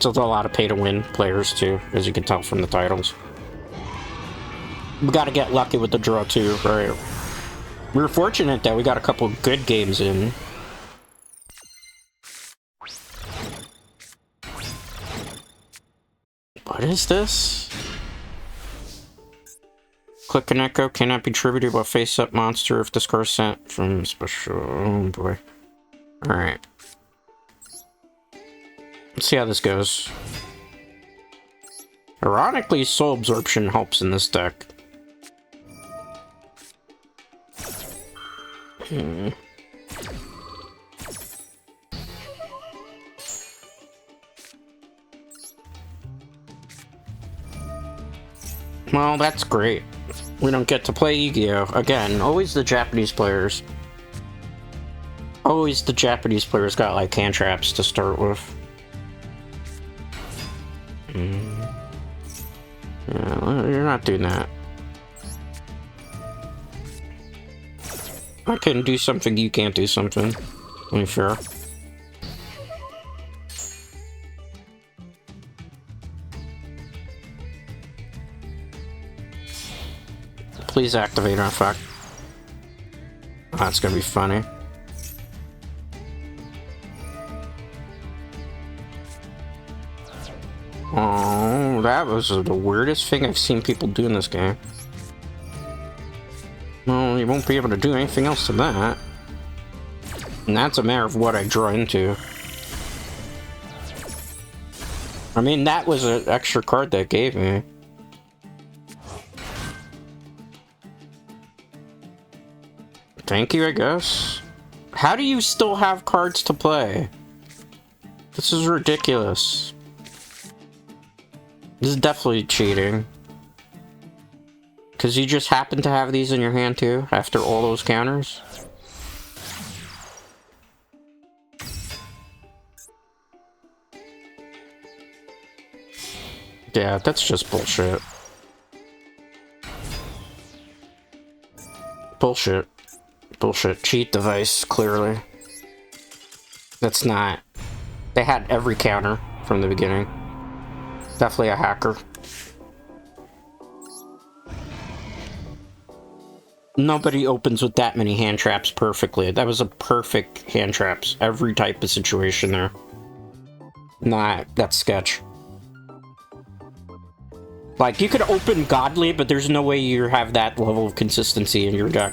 So there's a lot of pay-to-win players, too, as you can tell from the titles. We gotta get lucky with the draw, too, right? We were fortunate that we got a couple of good games in. What is this? Click an echo cannot be tributed by face-up monster if this card is sent from special... Oh, boy. Alright. Let's see how this goes. Ironically, soul absorption helps in this deck. Well, that's great. We don't get to play Yu-Gi-Oh! Again, always the Japanese players. Always the Japanese players got, like, hand traps to start with. Yeah, you're not doing that. I can do something, you can't do something. Only fair. Please activate an effect. That's gonna be funny. Oh, that was the weirdest thing I've seen people do in this game. Well, you won't be able to do anything else to that. And that's a matter of what I draw into. I mean, that was an extra card that gave me. Thank you, I guess. How do you still have cards to play? This is ridiculous. This is definitely cheating. Because you just happen to have these in your hand too, after all those counters? Yeah, that's just bullshit. Bullshit. Bullshit. Cheat device, clearly. That's not... They had every counter from the beginning. Definitely a hacker. Nobody opens with that many hand traps perfectly. That was a perfect hand traps. Every type of situation there. Nah, that's sketch. Like, you could open godly, but there's no way you have that level of consistency in your deck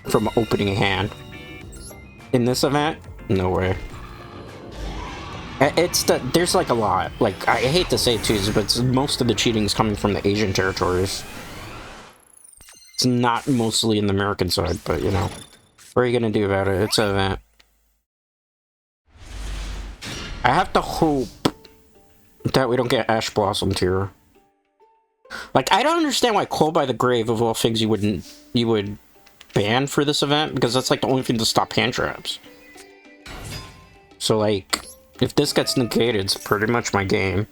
from opening a hand. In this event, no way. There's like a lot. Like, I hate to say it too, but most of the cheating is coming from the Asian territories. It's not mostly in the American side, but you know. What are you gonna do about it? It's an event. I have to hope that we don't get Ash Blossom tier. Like, I don't understand why Call by the Grave, of all things, you would ban for this event, because that's like the only thing to stop hand traps. So like, if this gets negated, it's pretty much my game.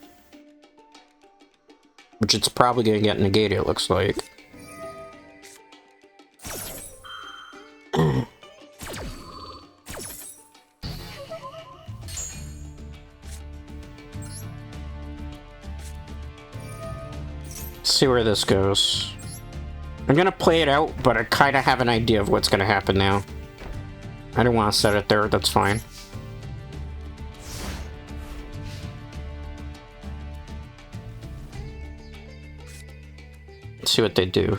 Which it's probably gonna get negated, it looks like. See where this goes. I'm gonna play it out, but I kind of have an idea of what's gonna happen now. I don't want to set it there, that's fine. Let's see what they do.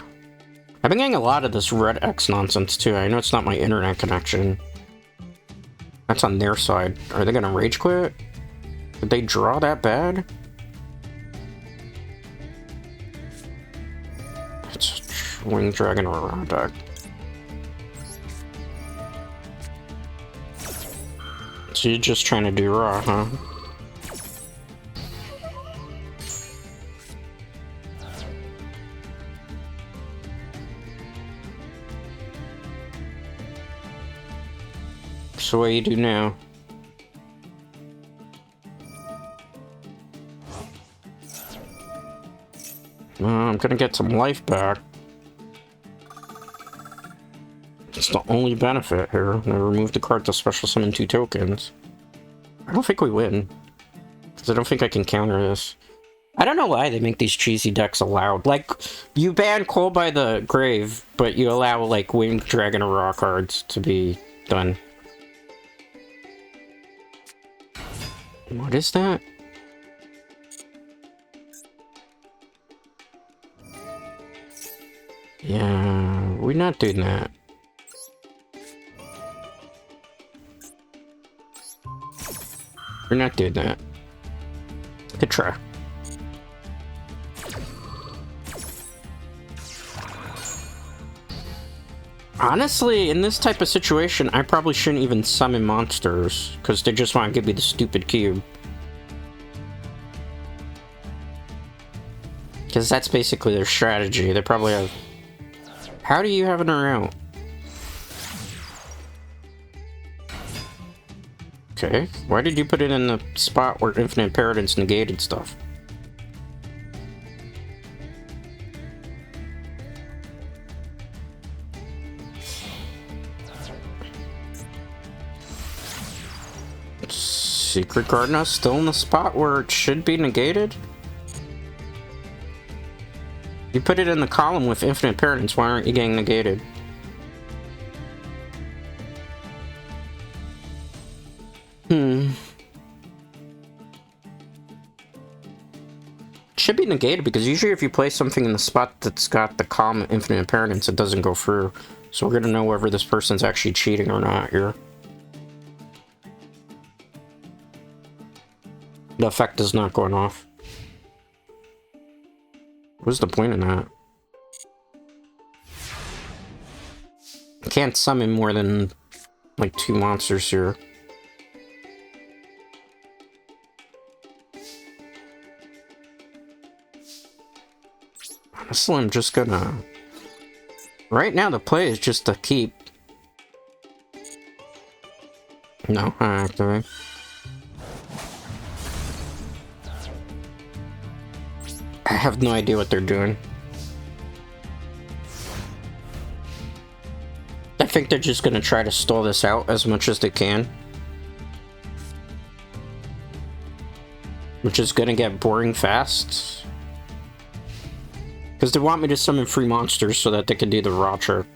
I've been getting a lot of this red X nonsense too. I know it's not my internet connection. That's on their side. Are they gonna rage quit? Did they draw that bad? Winged Dragon or Around deck. So you're just trying to do raw, huh? So what do you do now? I'm gonna get some life back. It's the only benefit here. I remove the card to special summon 2 tokens. I don't think we win. Because I don't think I can counter this. I don't know why they make these cheesy decks allowed. Like, you ban Call by the Grave, but you allow, like, Winged Dragon or Raw cards to be done. What is that? Yeah, we're not doing that. We're not doing that. Good try. Honestly, in this type of situation, I probably shouldn't even summon monsters, because they just want to give me the stupid cube. Because that's basically their strategy. They probably have... How do you have an around? Okay, why did you put it in the spot where Infinite Paradise negated stuff? Secret Gardener still in the spot where it should be negated? You put it in the column with Infinite Paradise, why aren't you getting negated? Should be negated because usually if you place something in the spot that's got the column Infinite Paradise, it doesn't go through. So we're gonna know whether this person's actually cheating or not here. The effect is not going off. What's the point in that? I can't summon more than like 2 monsters here. Honestly, I'm just gonna... Right now the play is just to keep... No, I activate. have no idea what they're doing. I think they're just gonna try to stall this out as much as they can. Which is gonna get boring fast. Because they want me to summon free monsters so that they can do the raw trip.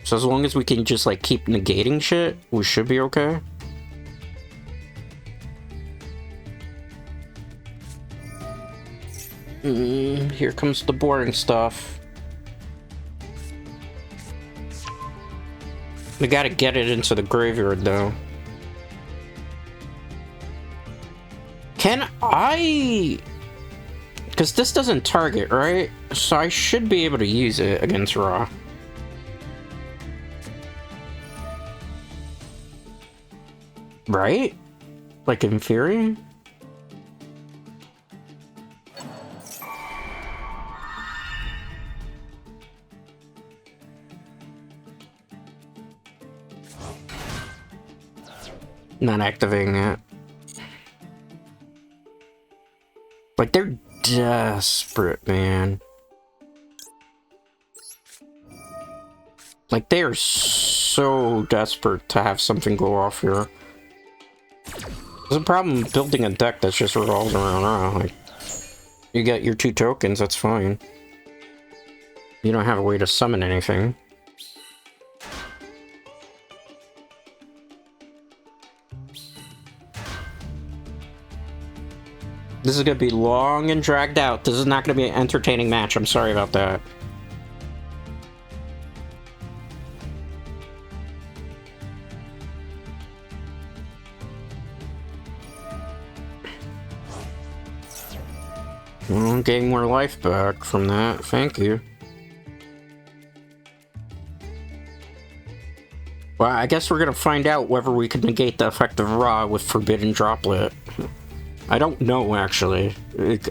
So as long as we can just like keep negating shit, we should be okay. Here comes the boring stuff. We gotta get it into the graveyard though. Can I... Because this doesn't target, right? So I should be able to use it against Ra. Right? Like in theory? Not activating it. Like, they're desperate, man. Like, they are so desperate to have something go off here. There's a problem building a deck that's just revolves around. Like, you get your 2 tokens, that's fine. You don't have a way to summon anything. This is gonna be long and dragged out. This is not gonna be an entertaining match. I'm sorry about that. Well, I'm getting more life back from that. Thank you. Well, I guess we're gonna find out whether we can negate the effect of Ra with Forbidden Droplet. I don't know, actually.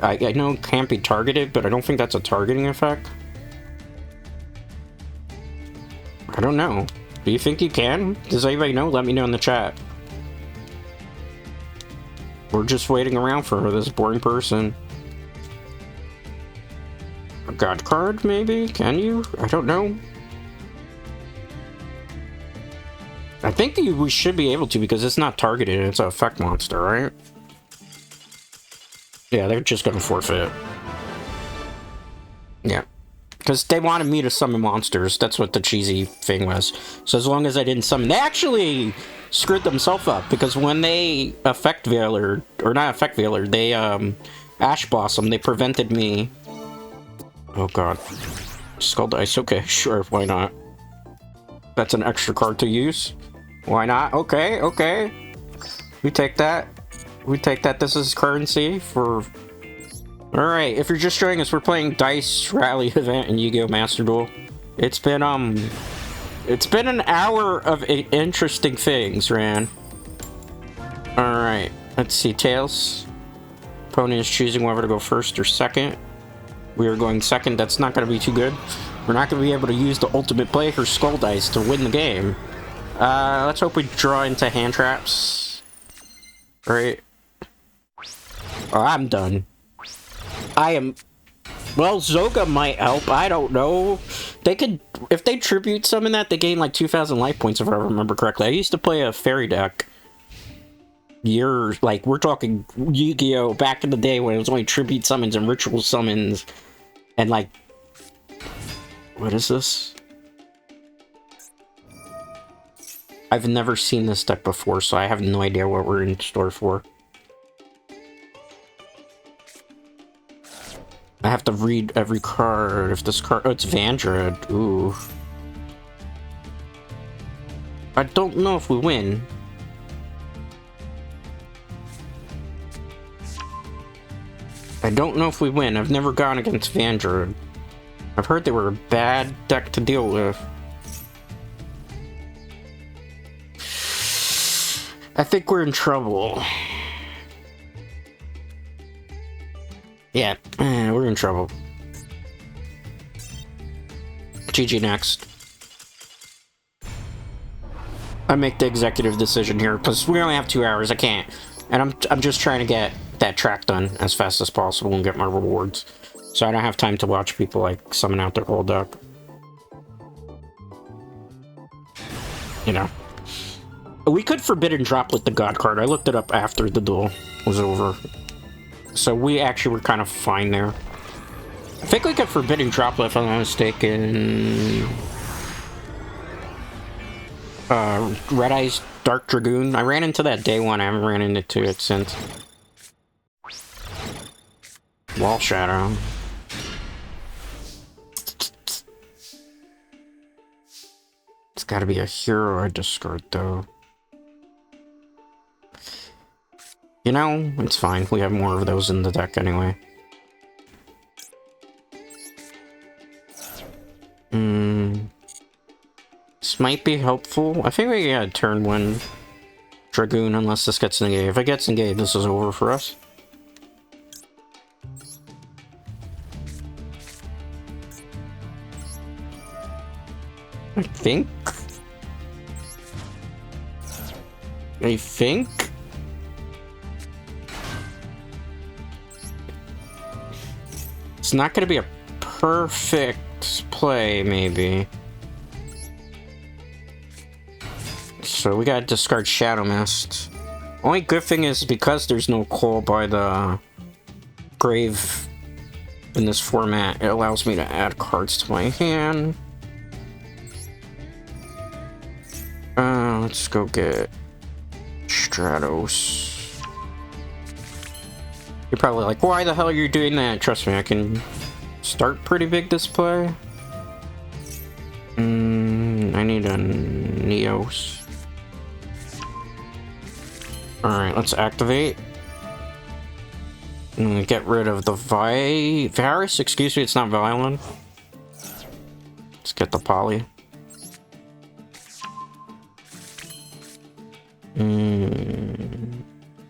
I know it can't be targeted, but I don't think that's a targeting effect. I don't know. Do you think you can? Does anybody know? Let me know in the chat. We're just waiting around for this boring person. A god card, maybe? Can you? I don't know. I think we should be able to because it's not targeted. It's an effect monster, right? Yeah, they're just gonna forfeit. Yeah. Because they wanted me to summon monsters. That's what the cheesy thing was. So as long as I didn't summon... They actually screwed themselves up. Because when they Effect Veiler... Or not Effect Veiler. They, Ash Blossom. They prevented me... Oh god. Skull Dice. Okay, sure. Why not? That's an extra card to use. Why not? Okay, okay. We take that. We take that this is currency for... Alright, if you're just joining us, we're playing Dice Rally event in Yugioh Master Duel. It's been an hour of interesting things, Ran. Alright, let's see, Tails. Opponent is choosing whether to go first or second. We are going second, that's not going to be too good. We're not going to be able to use the ultimate play for Skull Dice to win the game. Let's hope we draw into hand traps. Alright. Oh, I'm done. I am... Well, Zoga might help. I don't know. They could... If they tribute summon that, they gain like 2,000 life points, if I remember correctly. I used to play a fairy deck. Years... Like, we're talking Yu-Gi-Oh! Back in the day when it was only tribute summons and ritual summons. And like... What is this? I've never seen this deck before, so I have no idea what we're in store for. I have to read every card. If this card... Oh, it's Vandred. Ooh. I don't know if we win. I don't know if we win. I've never gone against Vandred. I've heard they were a bad deck to deal with. I think we're in trouble. Yeah, we're in trouble. GG next. I make the executive decision here because we only have 2 hours. I can't, and I'm just trying to get that track done as fast as possible and get my rewards. So I don't have time to watch people, like, summon out their whole deck. You know. We could Forbidden Droplet the God card. I looked it up after the duel was over. So we actually were kind of fine there. I think we could Forbidden Droplet, if I'm not mistaken. Red Eyes Dark Dragoon. I ran into that day one. I haven't ran into it since. Wall Shadow. It's gotta be a hero I discard, though. You know, it's fine. We have more of those in the deck anyway. This might be helpful. I think we get turn 1 Dragoon unless this gets engaged. If it gets engaged, this is over for us. I think. It's not going to be a perfect play, maybe. So we gotta discard Shadow Mist. Only good thing is because there's no call by the grave in this format, it allows me to add cards to my hand. Let's go get Stratos. You're probably like, why the hell are you doing that? Trust me, I can start pretty big this play. I need a Neos. Alright, let's activate. And get rid of the virus. Excuse me, it's not violent. Let's get the poly.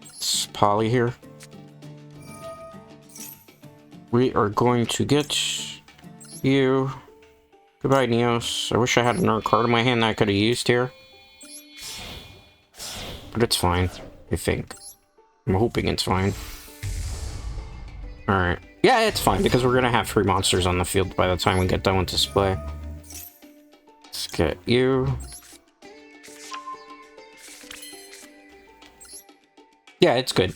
It's poly here. We are going to get you. Goodbye, Neos. I wish I had another card in my hand that I could have used here. But it's fine, I think. I'm hoping it's fine. Alright. Yeah, it's fine, because we're gonna have 3 monsters on the field by the time we get done with display. Let's get you. Yeah, it's good.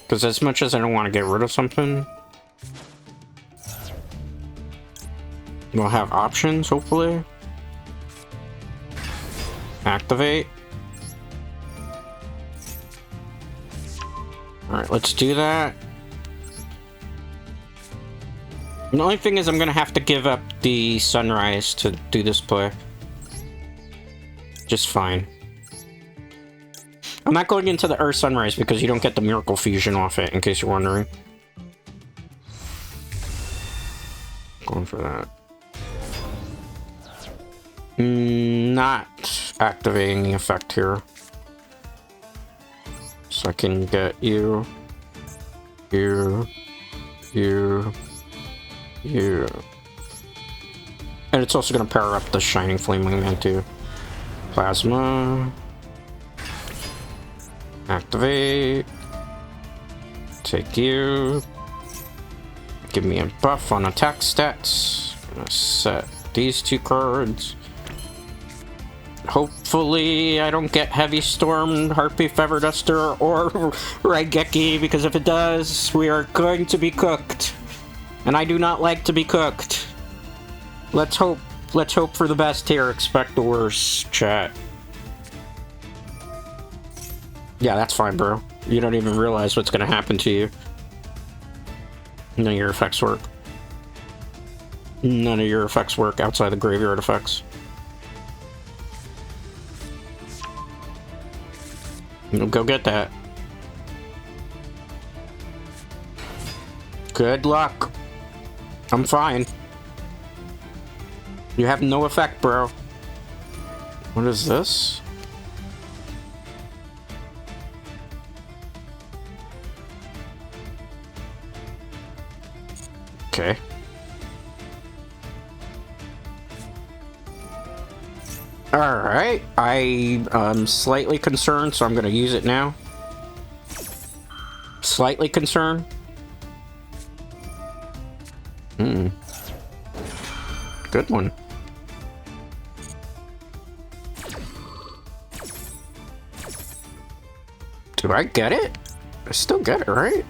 Because as much as I don't want to get rid of something, we'll have options, hopefully. Activate. Alright, let's do that. The only thing is I'm gonna have to give up the Sunrise to do this play. Just fine. I'm not going into the Earth Sunrise because you don't get the Miracle Fusion off it, in case you're wondering. Going for that. Not activating the effect here. So I can get you. And it's also going to power up the Shining Flame Wingman too. Plasma. Activate. Take you. Give me a buff on attack stats. I'm gonna set these 2 cards. Hopefully I don't get Heavy Storm, Harpy Feather Duster, or Raigeki, because if it does, we are going to be cooked. And I do not like to be cooked. Let's hope for the best here, expect the worst, chat. Yeah, that's fine, bro. You don't even realize what's gonna happen to you. None of your effects work. None of your effects work outside the graveyard effects. Go get that. Good luck. I'm fine. You have no effect, bro. What is this? Okay. Alright, I am slightly concerned, so I'm gonna use it now. slightly concerned. Good one. Do I get it? I still get it, right?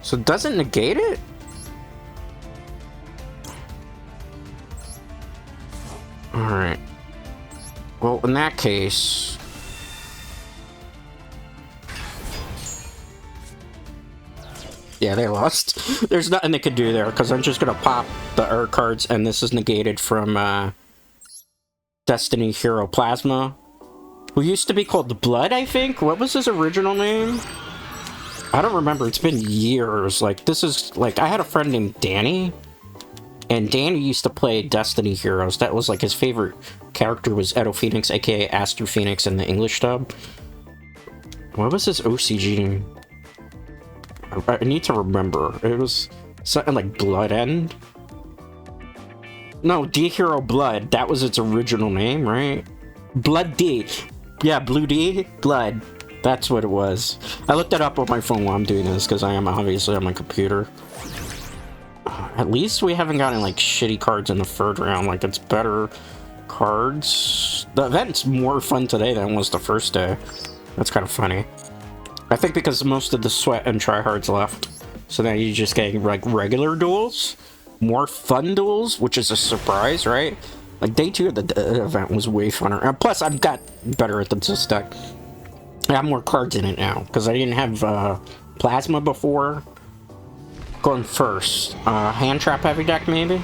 So it doesn't negate it? Alright. Well, in that case... yeah, they lost. There's nothing they could do there, because I'm just gonna pop the Ur cards, and this is negated from, Destiny Hero Plasma, who used to be called Blood, I think? What was his original name? I don't remember. It's been years. Like, this is... like, I had a friend named Danny, and Danny used to play Destiny Heroes. That was, like, his favorite character was Edo Phoenix, aka Aster Phoenix in the English dub. What was his OCG name? I need to remember. It was something like Blood End? No, D Hero Blood. That was its original name, right? Blood D. Yeah, Blue D? Blood. That's what it was. I looked it up on my phone while I'm doing this, because I am obviously on my computer. At least we haven't gotten, like, shitty cards in the third round. Like, it's better cards. The event's more fun today than it was the first day. That's kind of funny. I think because most of the sweat and tryhards left. So now you're just getting, like, regular duels. More fun duels, which is a surprise, right? Like, day 2 of the event was way funner. Plus, I've got better at this deck. I have more cards in it now, because I didn't have Plasma before. Going first. Hand Trap Heavy deck, maybe?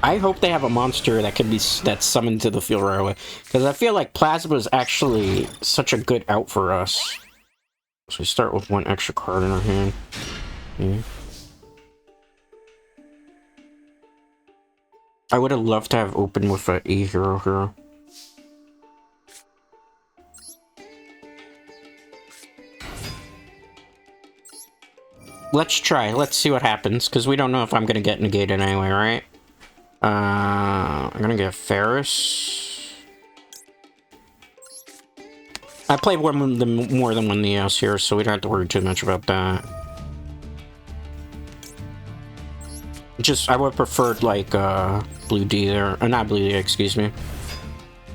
I hope they have a monster that can be that's summoned to the field right away, because I feel like Plasma is actually such a good out for us. So we start with one extra card in our hand. Yeah. I would have loved to have opened with an E-Hero here. Let's try. Let's see what happens, because we don't know if I'm going to get negated anyway, right? I'm going to get Ferris. I played more than one Neos here, so we don't have to worry too much about that. Just, I would have preferred, like, Blue D there. Not Blue D, excuse me.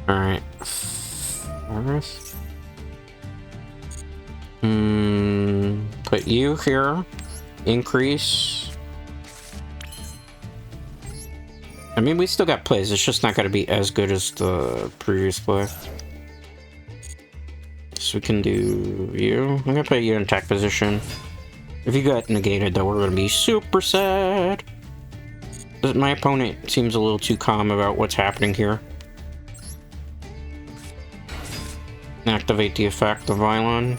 Alright. Ferris. Put you here. Increase. I mean, we still got plays. It's just not going to be as good as the previous play. So we can do you. I'm going to put you in attack position. If you got negated, though, we're going to be super sad. My opponent seems a little too calm about what's happening here. Activate the effect of Vylon.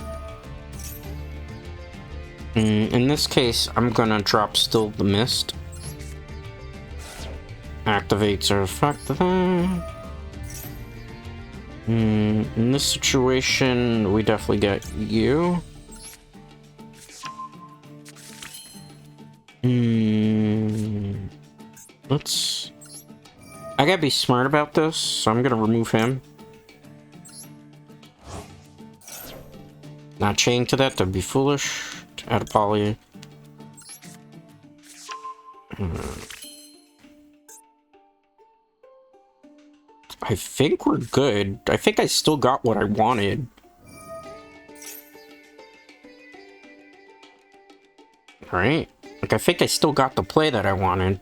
In this case, I'm gonna drop Still the Mist. Activates our effect of that. In this situation, we definitely get you. Let's... I gotta be smart about this, so I'm gonna remove him. Not chain to that, that'd be foolish. Add a poly. I think we're good. I think I still got what I wanted. Alright. Like, I think I still got the play that I wanted.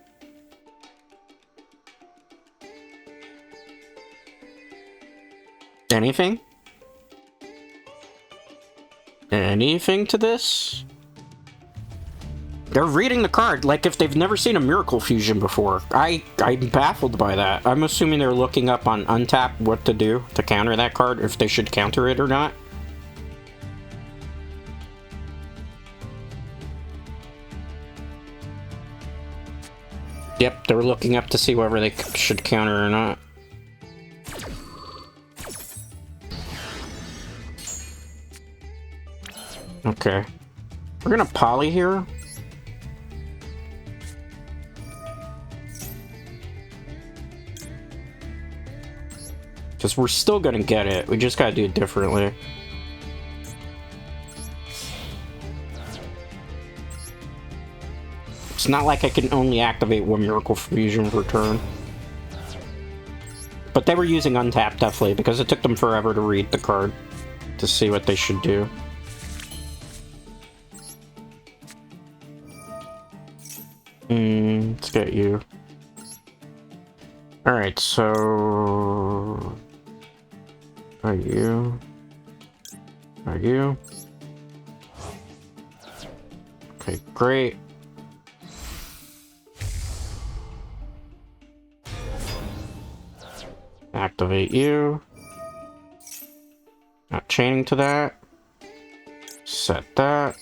Anything? Anything to this? They're reading the card like if they've never seen a Miracle Fusion before. I'm baffled by that. I'm assuming they're looking up on Untap what to do to counter that card, if they should counter it or not. Yep, they're looking up to see whether they should counter or not. Okay. We're gonna poly here. Because we're still gonna get it. We just gotta do it differently. It's not like I can only activate one Miracle Fusion per turn. But they were using untap, definitely, because it took them forever to read the card to see what they should do. Let's get you. Alright, so... Are you? Are you? Okay, great. Activate you. Not chaining to that. Set that.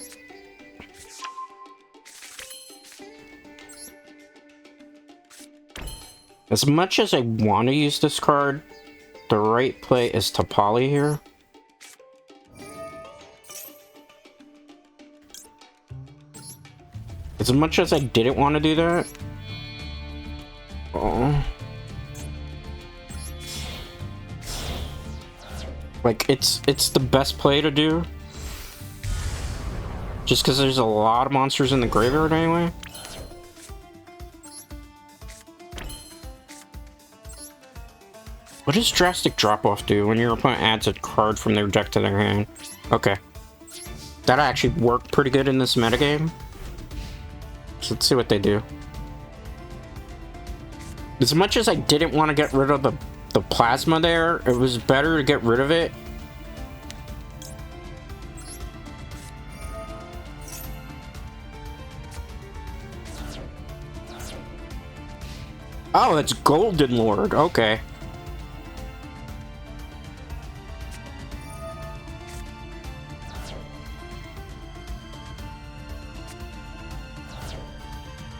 As much as I want to use this card, the right play is to poly here. As much as I didn't want to do that. Oh. Like, it's the best play to do. Just because there's a lot of monsters in the graveyard anyway. What does Drastic Drop-Off do when your opponent adds a card from their deck to their hand? Okay. That actually worked pretty good in this metagame. So let's see what they do. As much as I didn't want to get rid of the plasma there, it was better to get rid of it. Oh, it's Golden Lord. Okay.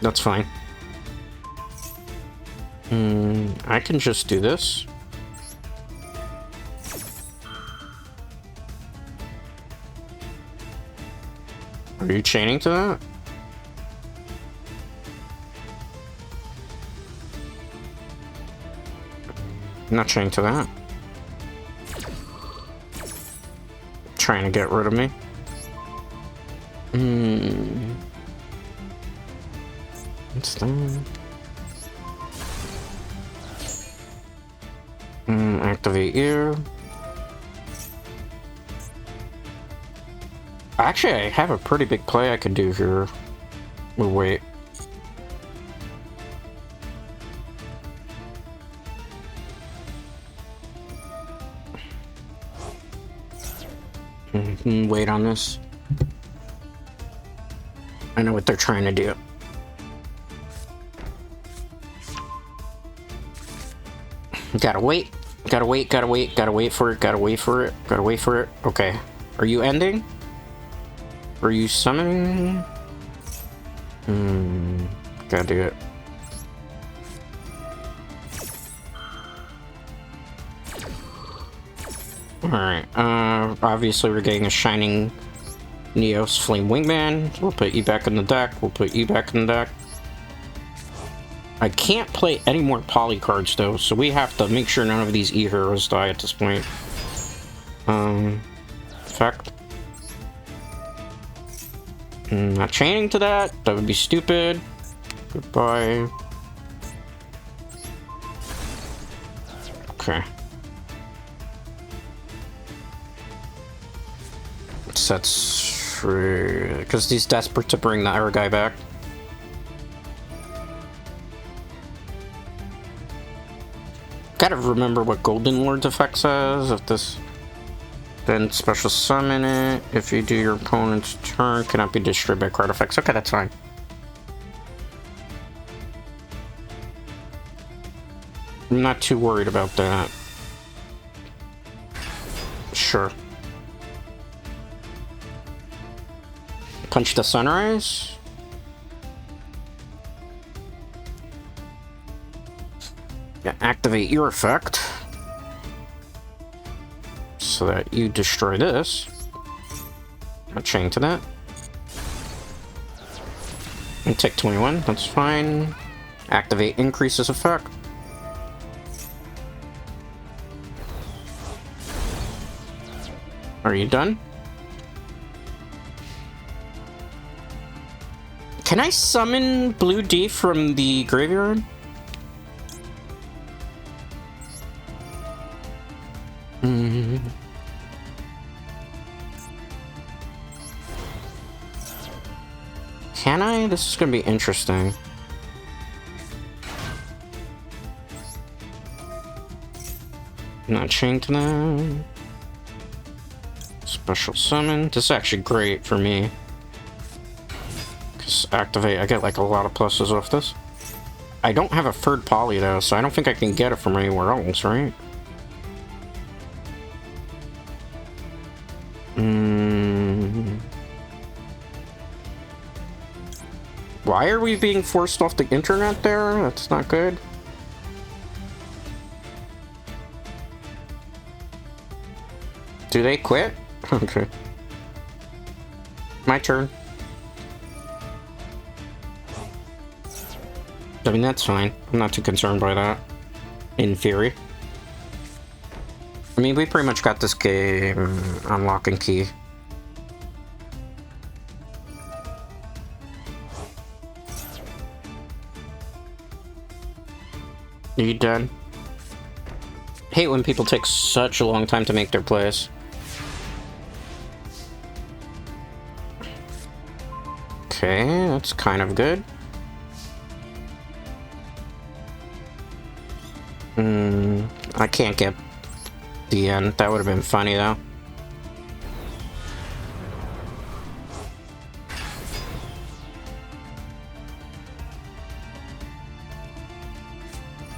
That's fine. I can just do this. Are you chaining to that? I'm not chaining to that. Trying to get rid of me. What's that? Activate you. Actually, I have a pretty big play I could do here. We'll wait. Wait on this. I know what they're trying to do. Gotta wait. Gotta wait, gotta wait, gotta wait for it, gotta wait for it, gotta wait for it. Okay. Are you ending? Are you summoning? Gotta do it. Alright, obviously we're getting a Shining Neos Flame Wingman. We'll put you back in the deck, we'll put you back in the deck. I can't play any more poly cards though, so we have to make sure none of these E-Heroes die at this point. Effect. Not chaining to that, that would be stupid. Goodbye. Okay. Sets free, because he's desperate to bring the other guy back. Gotta remember what Golden Lord's effect says. If this, then special summon it. If you do your opponent's turn, cannot be destroyed by card effects. Okay, that's fine. I'm not too worried about that. Sure. Punch the Sunrise. Yeah, activate your effect so that you destroy this. I'll chain to that. And take 21, that's fine. Activate increases effect. Are you done? Can I summon Blue D from the graveyard? Can I? This is gonna be interesting. Not chained to that. Special summon. This is actually great for me. Because activate, I get like a lot of pluses off this. I don't have a third poly though, so I don't think I can get it from anywhere else, right? Why are we being forced off the internet there? That's not good. Do they quit? Okay. My turn. I mean, that's fine. I'm not too concerned by that. In theory. I mean, we pretty much got this game on lock and key. Are you done? Hate when people take such a long time to make their plays. Okay, that's kind of good. I can't get the end. That would have been funny though.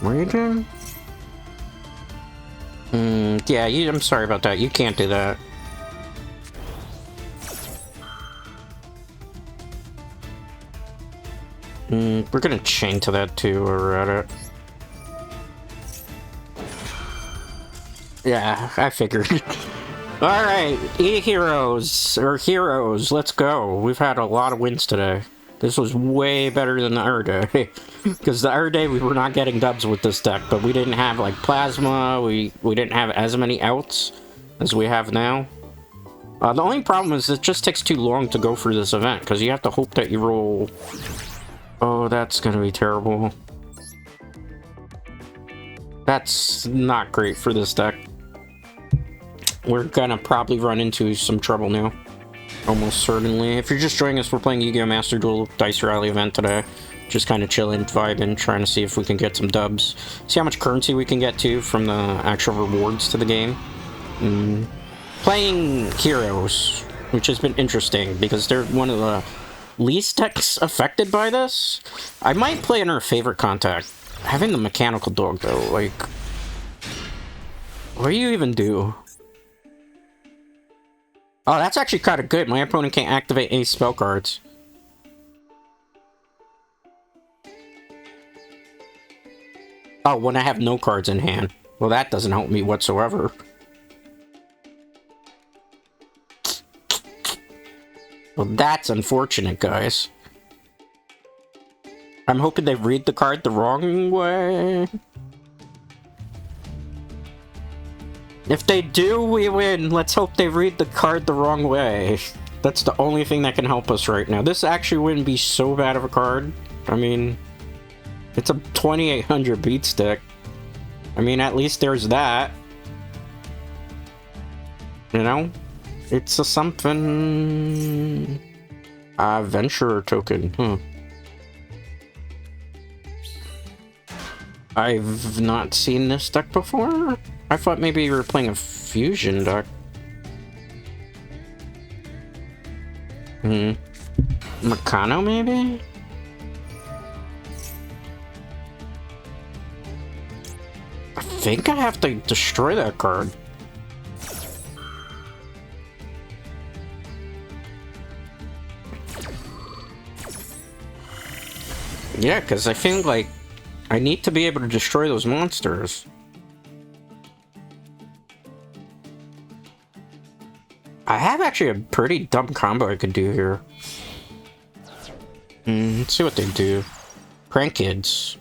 What are you doing? Yeah, I'm sorry about that. You can't do that. We're gonna chain to that too, while we're at it. Yeah, I figured. Alright, heroes, let's go. We've had a lot of wins today. This was way better than the other day. Because the other day we were not getting dubs with this deck, but we didn't have like plasma, we didn't have as many outs as we have now. The only problem is it just takes too long to go through this event, because you have to hope that you roll... Oh, that's gonna be terrible. That's not great for this deck. We're gonna probably run into some trouble now. Almost certainly. If you're just joining us, we're playing Yugioh Master Duel Dice Rally event today. Just kind of chilling, vibing, trying to see if we can get some dubs. See how much currency we can get to from the actual rewards to the game. Playing heroes, which has been interesting because they're one of the least decks affected by this. I might play in our favorite contact. Having the mechanical dog though, like... What do you even do? Oh, that's actually kind of good. My opponent can't activate any spell cards. Oh, when I have no cards in hand. Well, that doesn't help me whatsoever. Well, that's unfortunate, guys. I'm hoping they read the card the wrong way. If they do, we win. Let's hope they read the card the wrong way. That's the only thing that can help us right now. This actually wouldn't be so bad of a card. I mean, it's a 2800 beat stick. I mean, at least there's that. You know? It's a something... Venturer token, I've not seen this deck before? I thought maybe you were playing a fusion deck. Meccano, maybe? I think I have to destroy that card. Yeah, because I think, like, I need to be able to destroy those monsters. I have actually a pretty dumb combo I could do here. Let's see what they do. Prank Kids.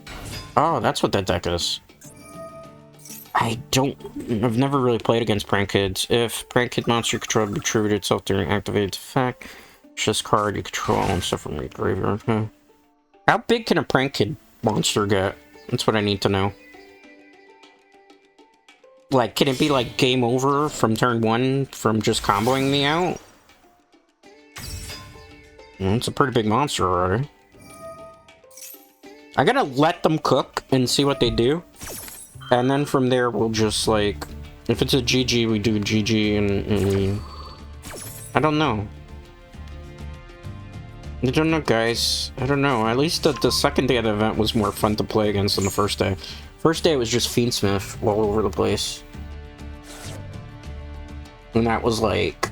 Oh, that's what that deck is. I've never really played against Prank Kids. If Prank Kid monster control retrieved itself during activated effect, this card you control and stuff from your graveyard. How big can a prank kid monster get? That's what I need to know. Like, can it be like game over from turn 1 from just comboing me out? It's a pretty big monster already. I gotta let them cook and see what they do. And then from there, we'll just, like... If it's a GG, we do GG and we... I don't know. I don't know, guys. I don't know. At least the second day of the event was more fun to play against than the first day. First day was just Fiendsmith all over the place. And that was like...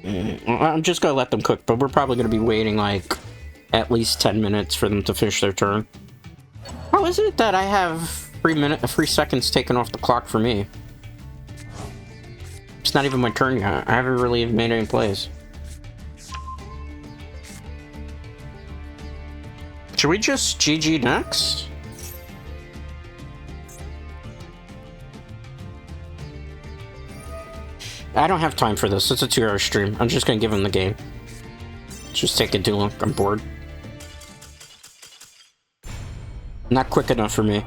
I'm just gonna let them cook, but we're probably gonna be waiting, like, at least 10 minutes for them to finish their turn. How is it that I have 3 seconds taken off the clock for me? It's not even my turn yet. I haven't really made any plays. Should we just GG next? I don't have time for this. It's a 2-hour stream. I'm just gonna give him the game. Just take it too long. I'm bored. Not quick enough for me.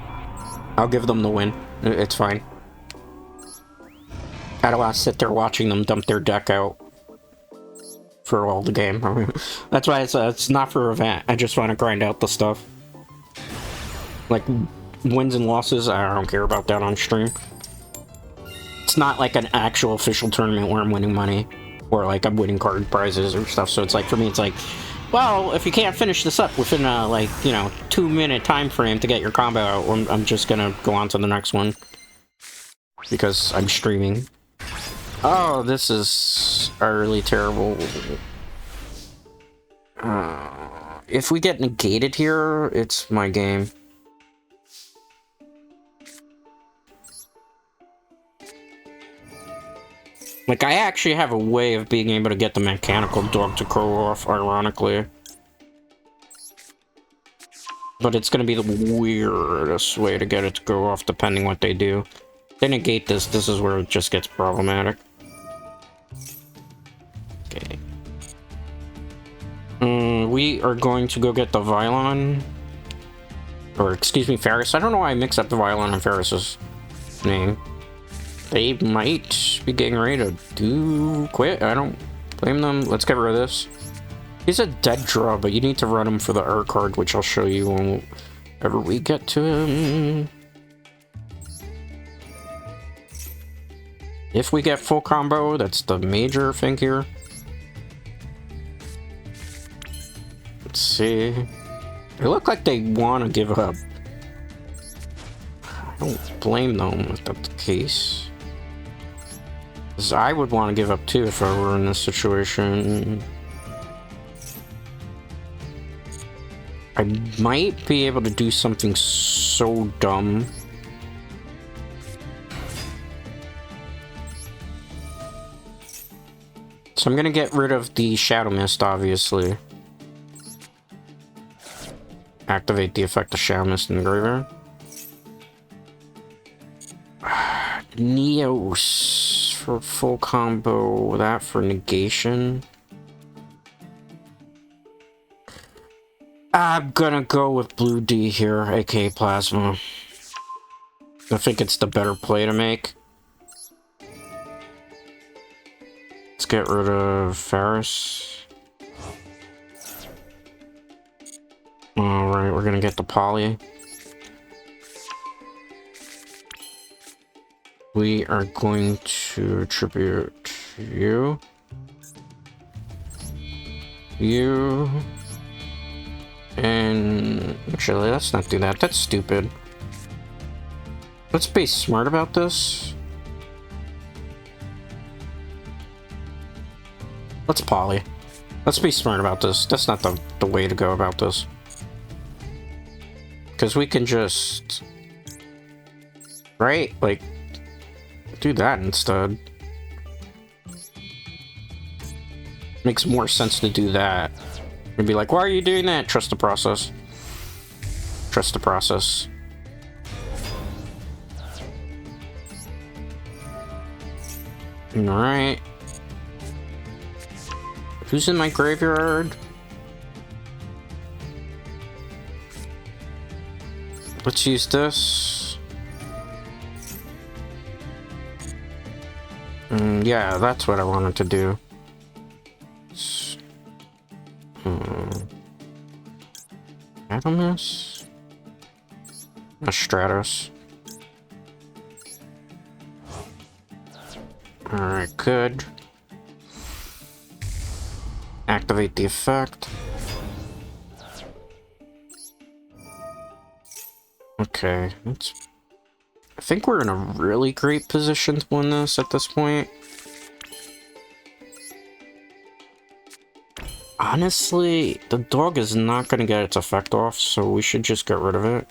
I'll give them the win. It's fine. I don't want to sit there watching them dump their deck out for all the game. That's why it's not for event. I just want to grind out the stuff. Like, wins and losses, I don't care about that on stream. It's not like an actual official tournament where I'm winning money. Or like I'm winning card prizes or stuff. So it's like, for me, it's like, well, if you can't finish this up within a, like, you know, 2-minute time frame to get your combo out, I'm just gonna go on to the next one. Because I'm streaming. Oh, this is utterly terrible. If we get negated here, it's my game. Like, I actually have a way of being able to get the mechanical dog to crow off, ironically. But it's gonna be the weirdest way to get it to go off, depending what they do. If they negate this, this is where it just gets problematic. Okay. We are going to go get the Vylon. Or, excuse me, Ferris. I don't know why I mix up the Vylon and Ferris's name. They might be getting ready to do quit. I don't blame them. Let's get rid of this. He's a dead draw, but you need to run him for the R card, which I'll show you whenever we get to him. If we get full combo, that's the major thing here. Let's see. They look like they want to give up. I don't blame them if that's the case. Because I would want to give up too if I were in this situation. I might be able to do something so dumb. So I'm gonna get rid of the Shadow Mist, obviously. Activate the effect of Shadow Mist in the graveyard. Neos for full combo, that for negation. I'm gonna go with Blue D here, aka Plasma. I think it's the better play to make. Let's get rid of Ferris. Alright, we're gonna get the Poly. We are going to tribute you. You. And actually, let's not do that. That's stupid. Let's be smart about this. Let's Poly. Let's be smart about this. That's not the way to go about this. Because we can just... Right? Like... Do that instead. Makes more sense to do that. And be like, why are you doing that? Trust the process. Trust the process. Alright. Who's in my graveyard? Let's use this. Yeah, that's what I wanted to do. Atomus? A Stratos. Alright, good. Activate the effect. Okay, I think we're in a really great position to win this at this point. Honestly, the dog is not going to get its effect off, so we should just get rid of it.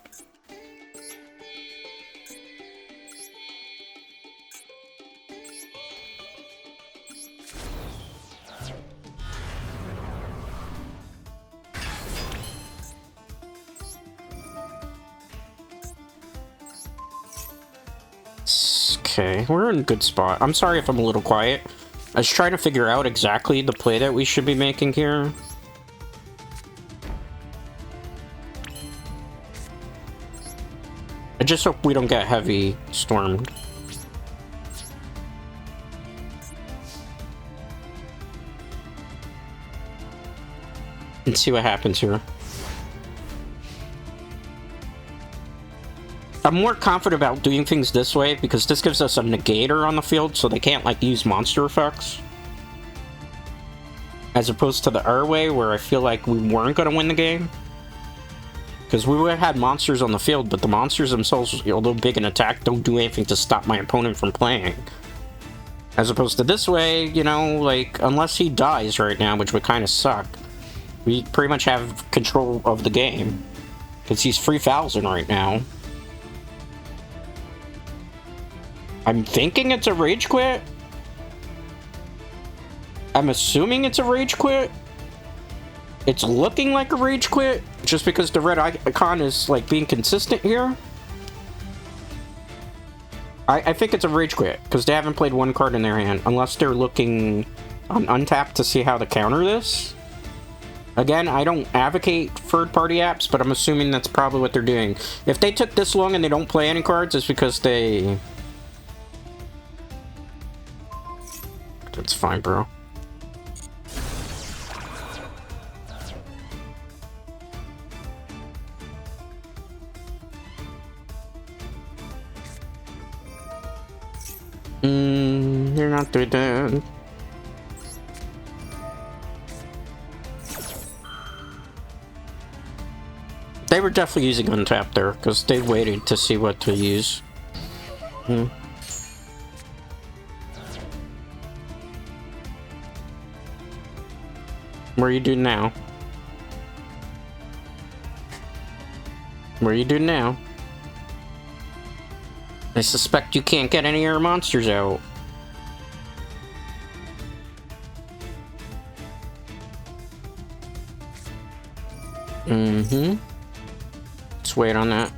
Okay, we're in a good spot. I'm sorry if I'm a little quiet. I was trying to figure out exactly the play that we should be making here. I just hope we don't get heavy stormed. Let's see what happens here. I'm more confident about doing things this way because this gives us a negator on the field, so they can't, like, use monster effects. As opposed to the our way, where I feel like we weren't going to win the game. Because we would have had monsters on the field, but the monsters themselves, although big in attack, don't do anything to stop my opponent from playing. As opposed to this way, you know, like, unless he dies right now, which would kind of suck, we pretty much have control of the game. Because he's 3,000 right now. I'm thinking it's a rage quit. I'm assuming it's a rage quit. It's looking like a rage quit, just because the red icon is, like, being consistent here. I think it's a rage quit, because they haven't played one card in their hand, unless they're looking on Untapped to see how to counter this. Again, I don't advocate third-party apps, but I'm assuming that's probably what they're doing. If they took this long and they don't play any cards, it's because they... That's fine, bro. You're not too dead. They were definitely using Untap there, because they waited to see what to use. What are you doing now? What are you doing now? I suspect you can't get any of your monsters out. Let's wait on that.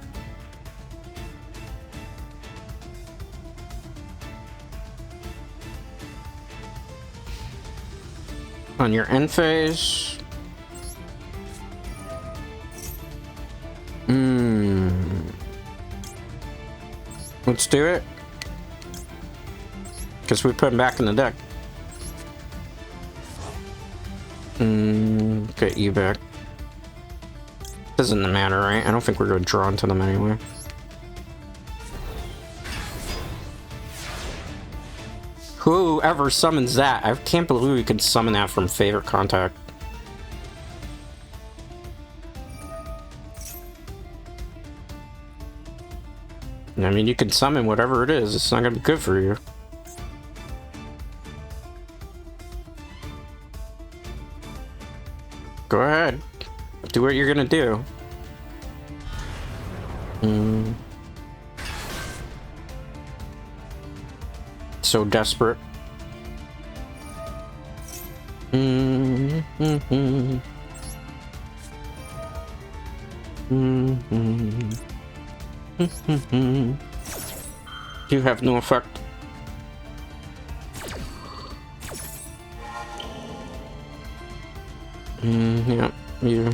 On your end phase. Let's do it. Because we put him back in the deck. Get you back. Doesn't matter, right? I don't think we're going to draw into them anyway. Whoever summons that, I can't believe we can summon that from favorite contact. I mean, you can summon whatever it is, it's not gonna be good for you. Go ahead. Do what you're gonna do. So desperate. You have no effect. Yeah, you.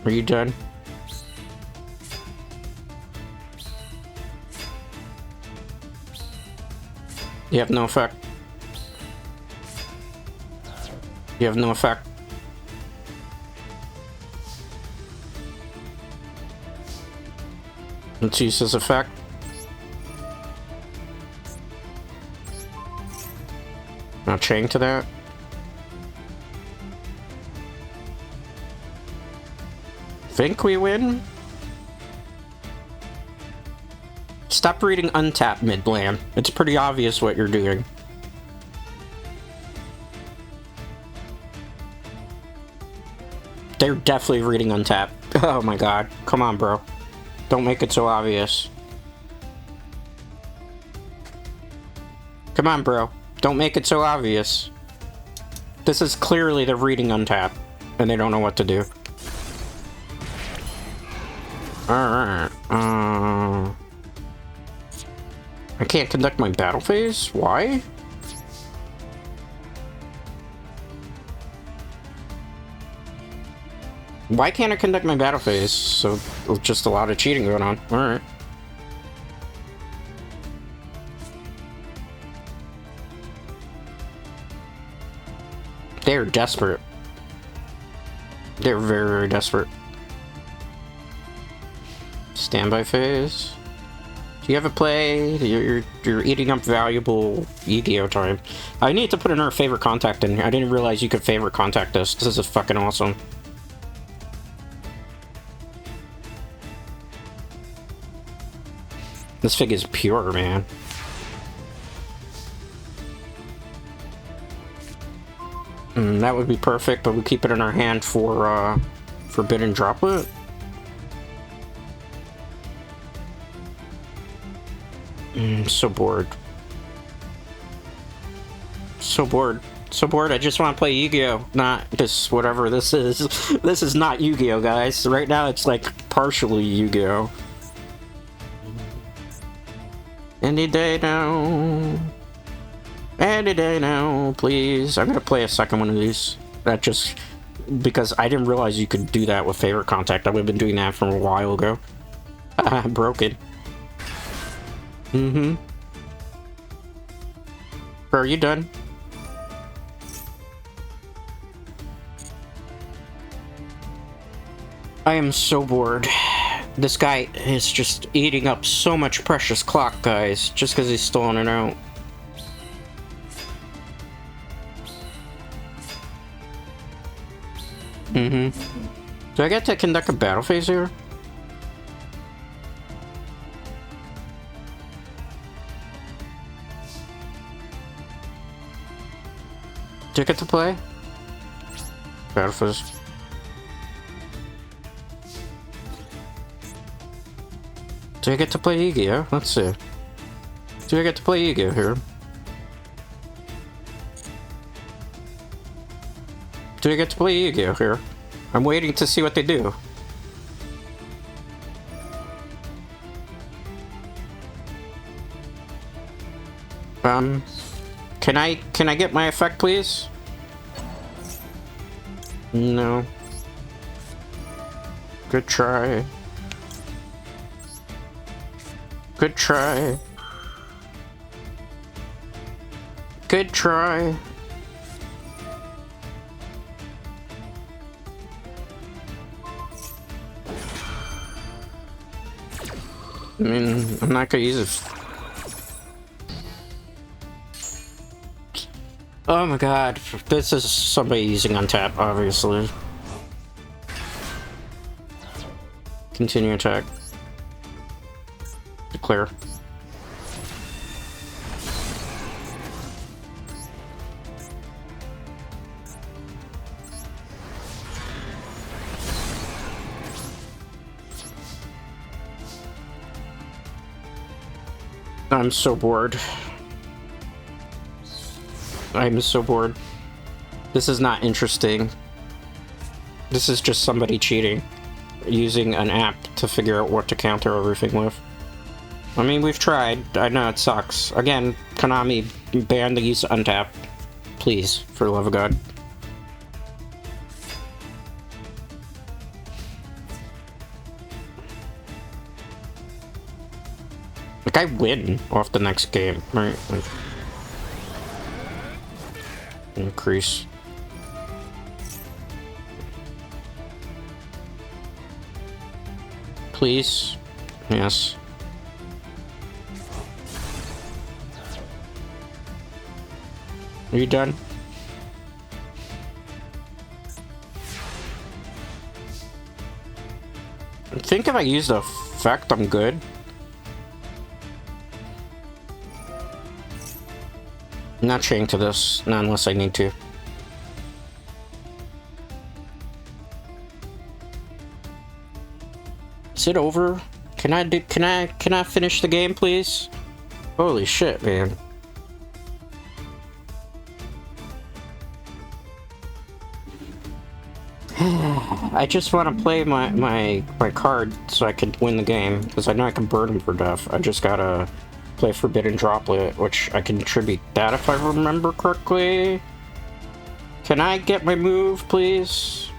Are you done? You have no effect. You have no effect. Let's use this effect. Now chain to that. Think we win? Stop reading untap mid-lane. It's pretty obvious what you're doing. They're definitely reading untap. Oh my god. Come on, bro. Don't make it so obvious. Come on, bro. Don't make it so obvious. This is clearly the reading untap, and they don't know what to do. Alright, I can't conduct my battle phase? Why? Why can't I conduct my battle phase? So, just a lot of cheating going on. Alright. They're desperate. They're very, very desperate. Standby phase. Do you have a play? You're eating up valuable Yugioh time. I need to put in our favorite contact in here. I didn't realize you could favorite contact us. This is fucking awesome. This fig is pure, man. That would be perfect, but we keep it in our hand for Forbidden Droplet. So bored. So bored. So bored. I just want to play Yu-Gi-Oh! Not this, whatever this is. This is not Yu-Gi-Oh, guys. Right now it's like partially Yu-Gi-Oh! Any day now. Any day now, please. I'm gonna play a second one of these. That just... because I didn't realize you could do that with favorite contact. I would have been doing that from a while ago. Broken. Bro, are you done? I am so bored. This guy is just eating up so much precious clock, guys, just because he's stolen it out. Do I get to conduct a battle phase here? Do I get to play? Battle phase. Do I get to play Yu-Gi-Oh? Let's see. Do I get to play Yu-Gi-Oh here? Do I get to play Yu-Gi-Oh here? I'm waiting to see what they do. Can I get my effect, please? No. Good try. Good try. Good try. I mean, I'm not gonna use it. Oh my god, this is somebody using untap, obviously. Continue attack. Declare. I'm so bored. I'm so bored. This is not interesting. This is just somebody cheating. Using an app to figure out what to counter everything with. I mean, we've tried. I know it sucks. Again, Konami banned the use of untap. please, for the love of God. Like, I win off the next game, right? Like, increase. Please. Yes. Are you done? I think if I use the effect, I'm good. I'm not chained to this, not unless I need to. Is it over? Can I finish the game, please? Holy shit, man. I just want to play my card so I can win the game, because I know I can burn him for death. I just gotta play Forbidden Droplet, which I can attribute that if I remember correctly. Can I get my move, please?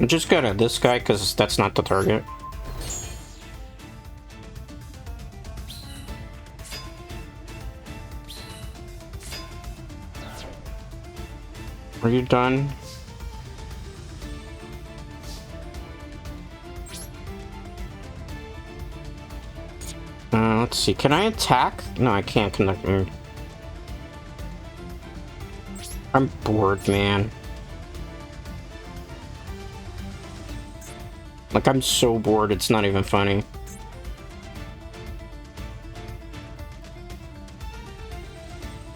I'm just gonna this guy, because that's not the target. Are you done? Let's see. Can I attack? No, I can't connect. I'm bored, man. Like, I'm so bored, it's not even funny.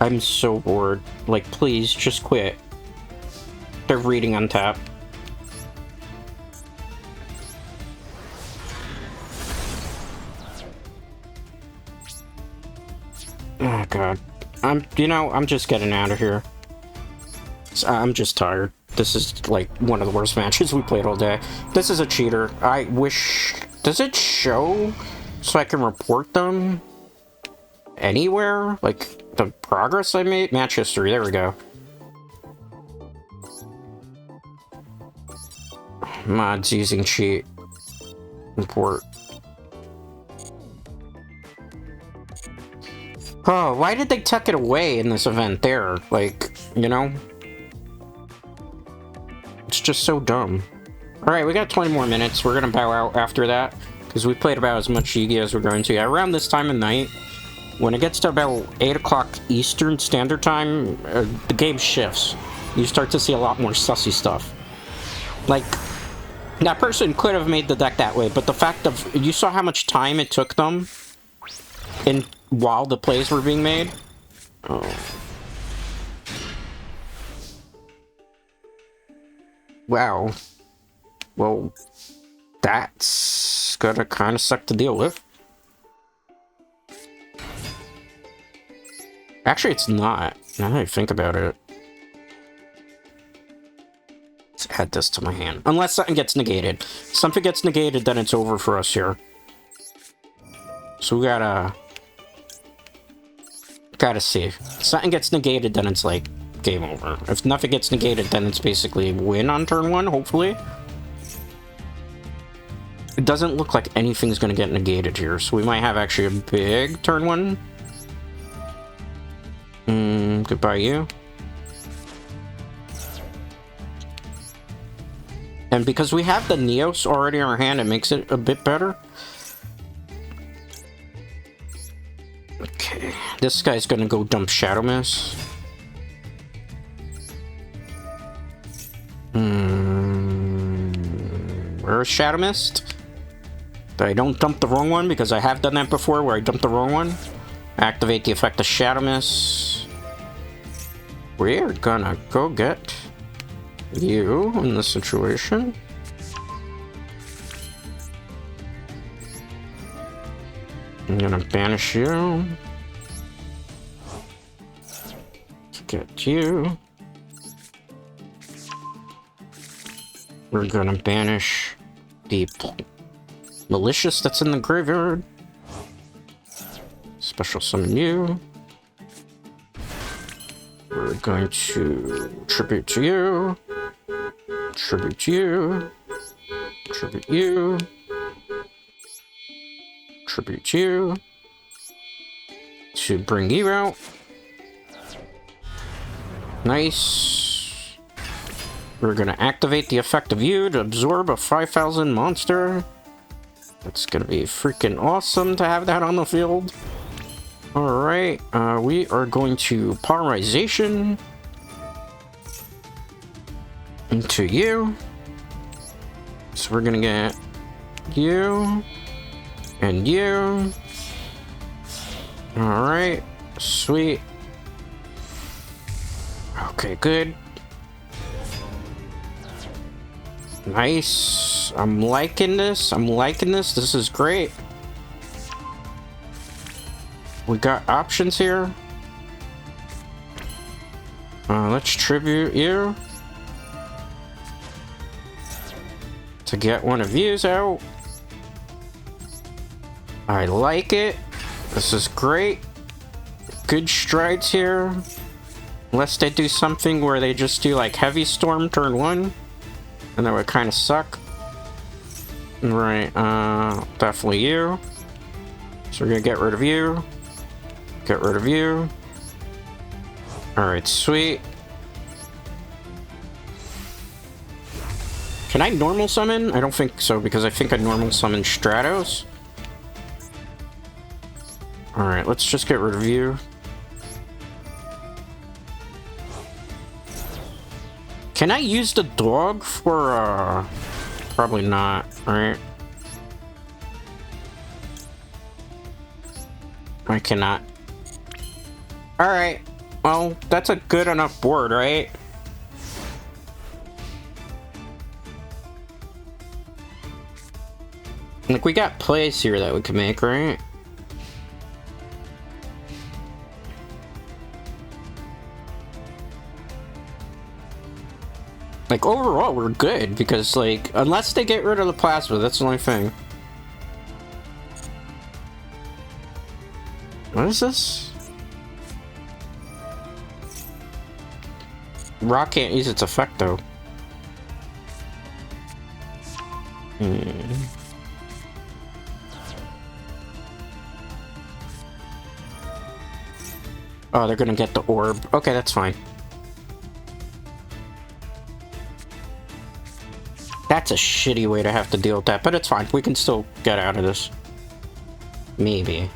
I'm so bored. Like, please, just quit. They're reading on tap. Oh, God. I'm just getting out of here. I'm just tired. This is, like, one of the worst matches we played all day. This is a cheater. I wish... Does it show so I can report them anywhere? Like, the progress I made? Match history, there we go. Mods using cheat. Report. Oh, why did they tuck it away in this event there? Like, you know? It's just so dumb. Alright, we got 20 more minutes. We're gonna bow out after that, because we played about as much Yu-Gi-Oh as we're going to. Around this time of night, when it gets to about 8 o'clock Eastern Standard Time, the game shifts. You start to see a lot more sussy stuff. Like, that person could have made the deck that way, but the fact of... You saw how much time it took them while the plays were being made? Oh. Wow. Well, that's gonna kind of suck to deal with. Actually, it's not. Now that I think about it. Let's add this to my hand. Unless something gets negated. If something gets negated, then it's over for us here. So we gotta see. If something gets negated, then it's like game over. If nothing gets negated, then it's basically win on turn 1, hopefully. It doesn't look like anything's gonna get negated here, so we might have actually a big turn 1. Goodbye, you. And because we have the Neos already in our hand, it makes it a bit better. Okay, this guy's gonna go dump Shadow Mist. Where's Shadow Mist? That I don't dump the wrong one, because I have done that before where I dumped the wrong one. Activate the effect of Shadow Mist. We're gonna go get you in this situation. I'm gonna banish you. Get you. We're gonna banish the malicious that's in the graveyard. Special summon you. We're going to tribute to you. Tribute you. Tribute you. Tribute you. To bring you out. Nice. We're gonna activate the effect of you to absorb a 5,000 monster. That's gonna be freaking awesome to have that on the field. Alright, we are going to Polymerization into you. So we're gonna get you and you. Alright, sweet. Okay, good. Nice. I'm liking this. I'm liking this. This is great. We got options here. Let's tribute you to get one of yous out. I like it. This is great. Good strides here. Unless they do something where they just do like Heavy Storm turn 1. And that would kind of suck. Right, definitely you. So we're gonna get rid of you. Get rid of you. Alright, sweet. Can I normal summon? I don't think so, because I think I normal summon Stratos. Alright, let's just get rid of you. Can I use the dog for, probably not, right? I cannot. Alright, well, that's a good enough board, right? Like, we got plays here that we can make, right? Like, overall, we're good, because, like, unless they get rid of the plasma, that's the only thing. What is this? Rock can't use its effect, though. Oh, they're gonna get the orb. Okay, that's fine. That's a shitty way to have to deal with that, but it's fine. We can still get out of this. Maybe.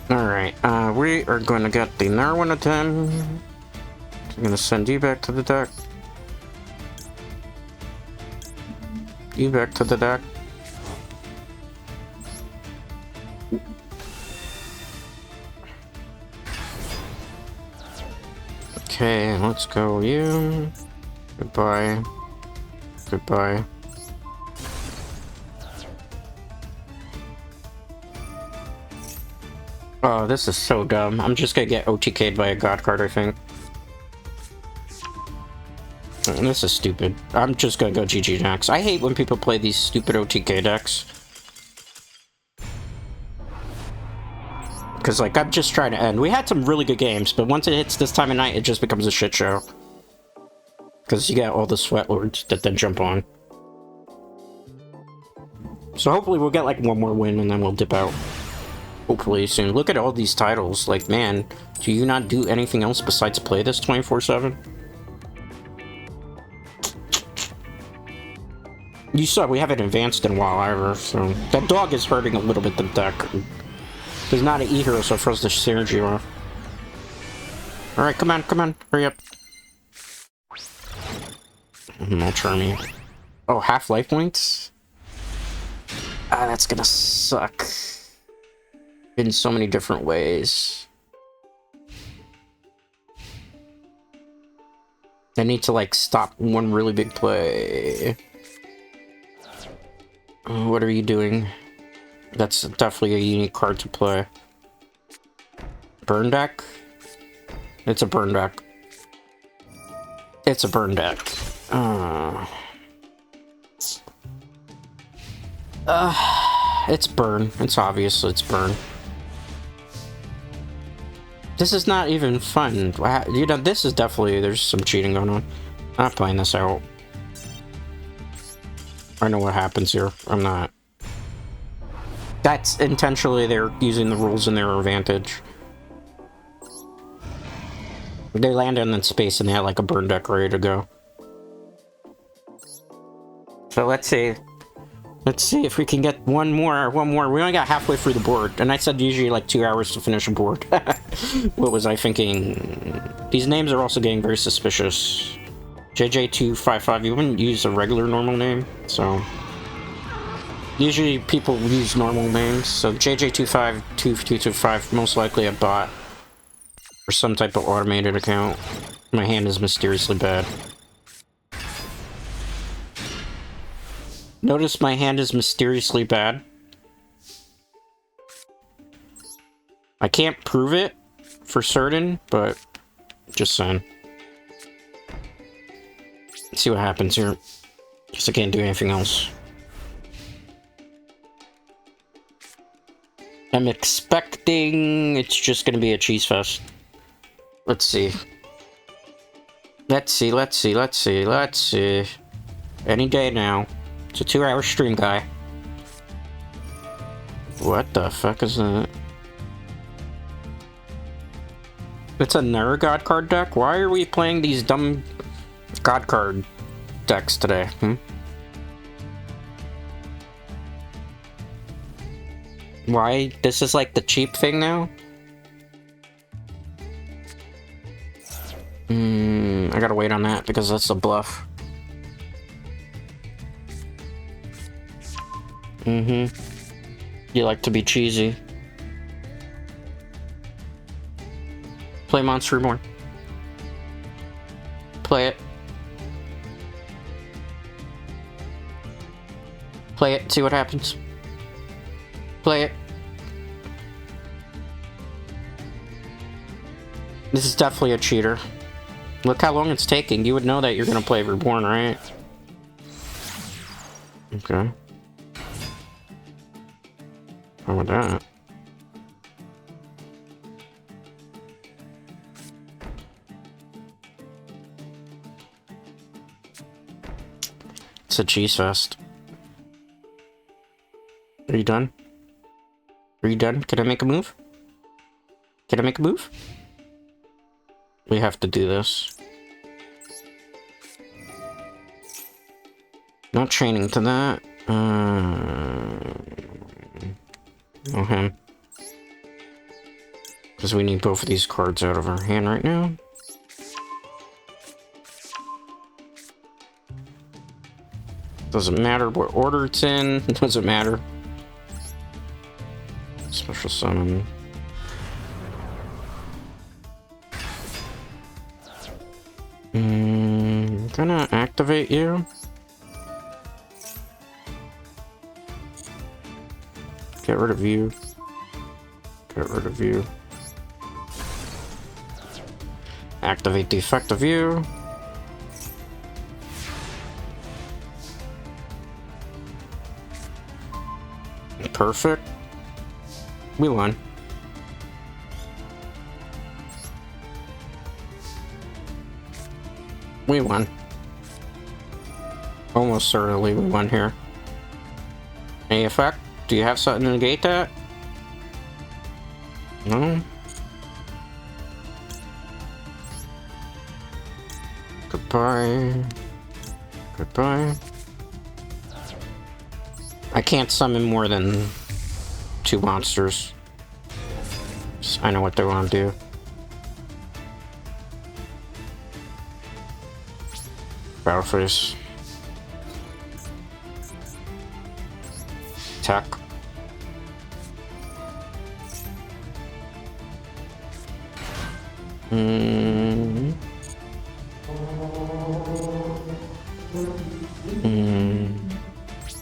Alright, we are going to get the Narwhal at 10. I'm going to send you back to the deck. You back to the deck. Okay, let's go you. Goodbye. Goodbye. Oh, this is so dumb. I'm just gonna get OTK'd by a God card, I think. This is stupid. I'm just gonna go GG next. I hate when people play these stupid OTK decks. Because, like, I'm just trying to end. We had some really good games, but once it hits this time of night, it just becomes a shit show. Because you get all the sweat lords that then jump on. So hopefully we'll get, like, one more win and then we'll dip out. Hopefully soon. Look at all these titles. Like, man, do you not do anything else besides play this 24/7? You saw we haven't advanced in a while either, so... That dog is hurting a little bit the deck. There's not an E-hero, so it throws the synergy off. Alright, come on, hurry up. No charming. Oh, half life points? Ah, that's gonna suck. In so many different ways. I need to, like, stop one really big play. What are you doing? That's definitely a unique card to play. Burn deck? It's a burn deck. It's a burn deck. It's burn. It's obvious it's burn. This is not even fun. You know, this is definitely... There's some cheating going on. I'm not playing this out. I know what happens here. I'm not. That's intentionally they're using the rules in their advantage. They landed in space and they had like a burn deck ready to go. So let's see. Let's see if we can get one more. We only got halfway through the board, and I said usually like 2 hours to finish a board. What was I thinking? These names are also getting very suspicious. JJ255, you wouldn't use a regular normal name, so... Usually people use normal names, so JJ25225, most likely a bot. Or some type of automated account. My hand is mysteriously bad. Notice my hand is mysteriously bad. I can't prove it for certain, but just saying. Let's see what happens here. Guess I can't do anything else. I'm expecting it's just gonna be a cheese fest. Let's see. Let's see. Any day now. It's a 2-hour stream, guy. What the fuck is that? It's another God card deck? Why are we playing these dumb God card decks today? Why? This is like the cheap thing now? I gotta wait on that because that's a bluff. You like to be cheesy. Play Monster Reborn. Play it. Play it, see what happens. Play it. This is definitely a cheater. Look how long it's taking. You would know that you're gonna play Reborn, right? Okay. How about that? It's a cheese fest. Are you done? Are you done? Can I make a move? Can I make a move? We have to do this. Not training to that. Okay. Because we need both of these cards out of our hand right now. Doesn't matter what order it's in. It doesn't matter. Special summon. I'm gonna activate you. Get rid of you. Get rid of you. Activate the effect of you. Perfect. We won. We won. Almost certainly we won here. Any effect? Do you have something to negate that? No? Goodbye. Goodbye. I can't summon more than 2 monsters. I know what they want to do. Battle face. Attack.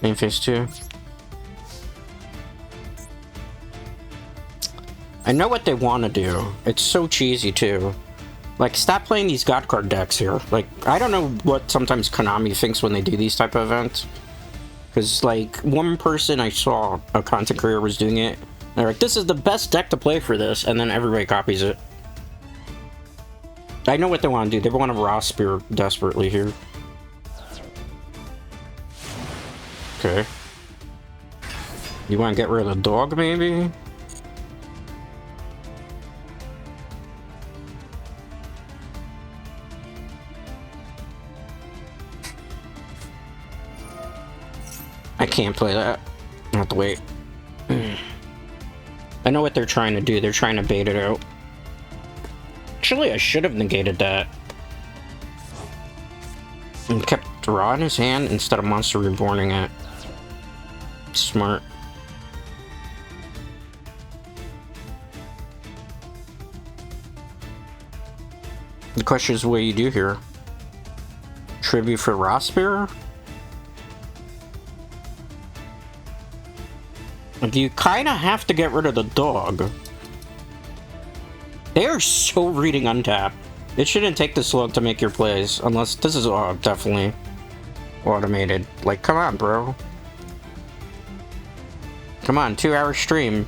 Main phase 2. I know what they want to do. It's so cheesy, too. Like, stop playing these God card decks here. Like, I don't know what sometimes Konami thinks when they do these type of events. Because, like, one person I saw, a content creator, was doing it. They're like, this is the best deck to play for this. And then everybody copies it. I know what they want to do. They want to Raw Spear desperately here. Okay. You want to get rid of the dog, maybe? I can't play that. I have to wait. I know what they're trying to do. They're trying to bait it out. Actually, I should have negated that. And kept Raw in his hand instead of Monster Reborning it. Smart. The question is, what do you do here? Tribute for Raw Spear? You kind of have to get rid of the dog. They are so reading untap. It shouldn't take this long to make your plays, unless this is definitely automated. Like, come on, bro. Come on, 2-hour stream.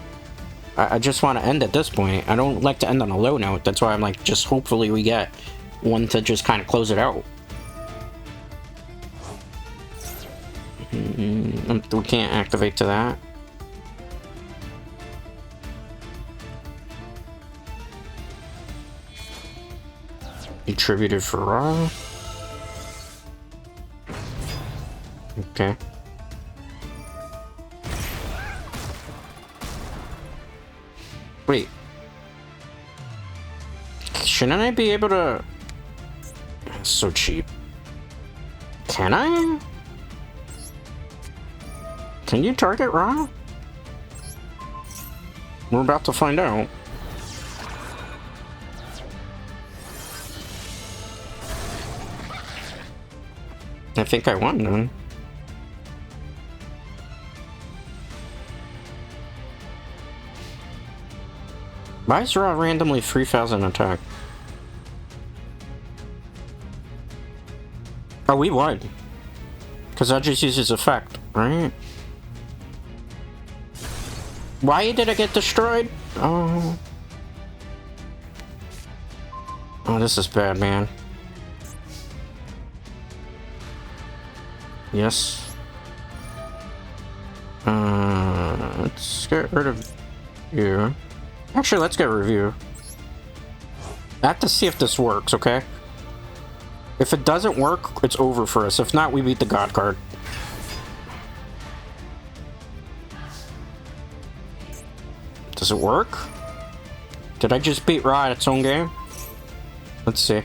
I just want to end at this point. I don't like to end on a low note. That's why I'm like, just hopefully we get one to just kind of close it out. We can't activate to that. Attributed for Raw. Okay. Wait. Shouldn't I be able to... That's so cheap. Can I? Can you target Raw? We're about to find out. I think I won then. Why is Raw randomly 3,000 attack? Oh, we won. Because that just uses effect, right? Why did I get destroyed? Oh. Oh, this is bad, man. Yes. Let's get rid of you. Actually, let's get review. I have to see if this works, okay? If it doesn't work, it's over for us. If not, we beat the God card. Does it work? Did I just beat Raw at its own game? Let's see.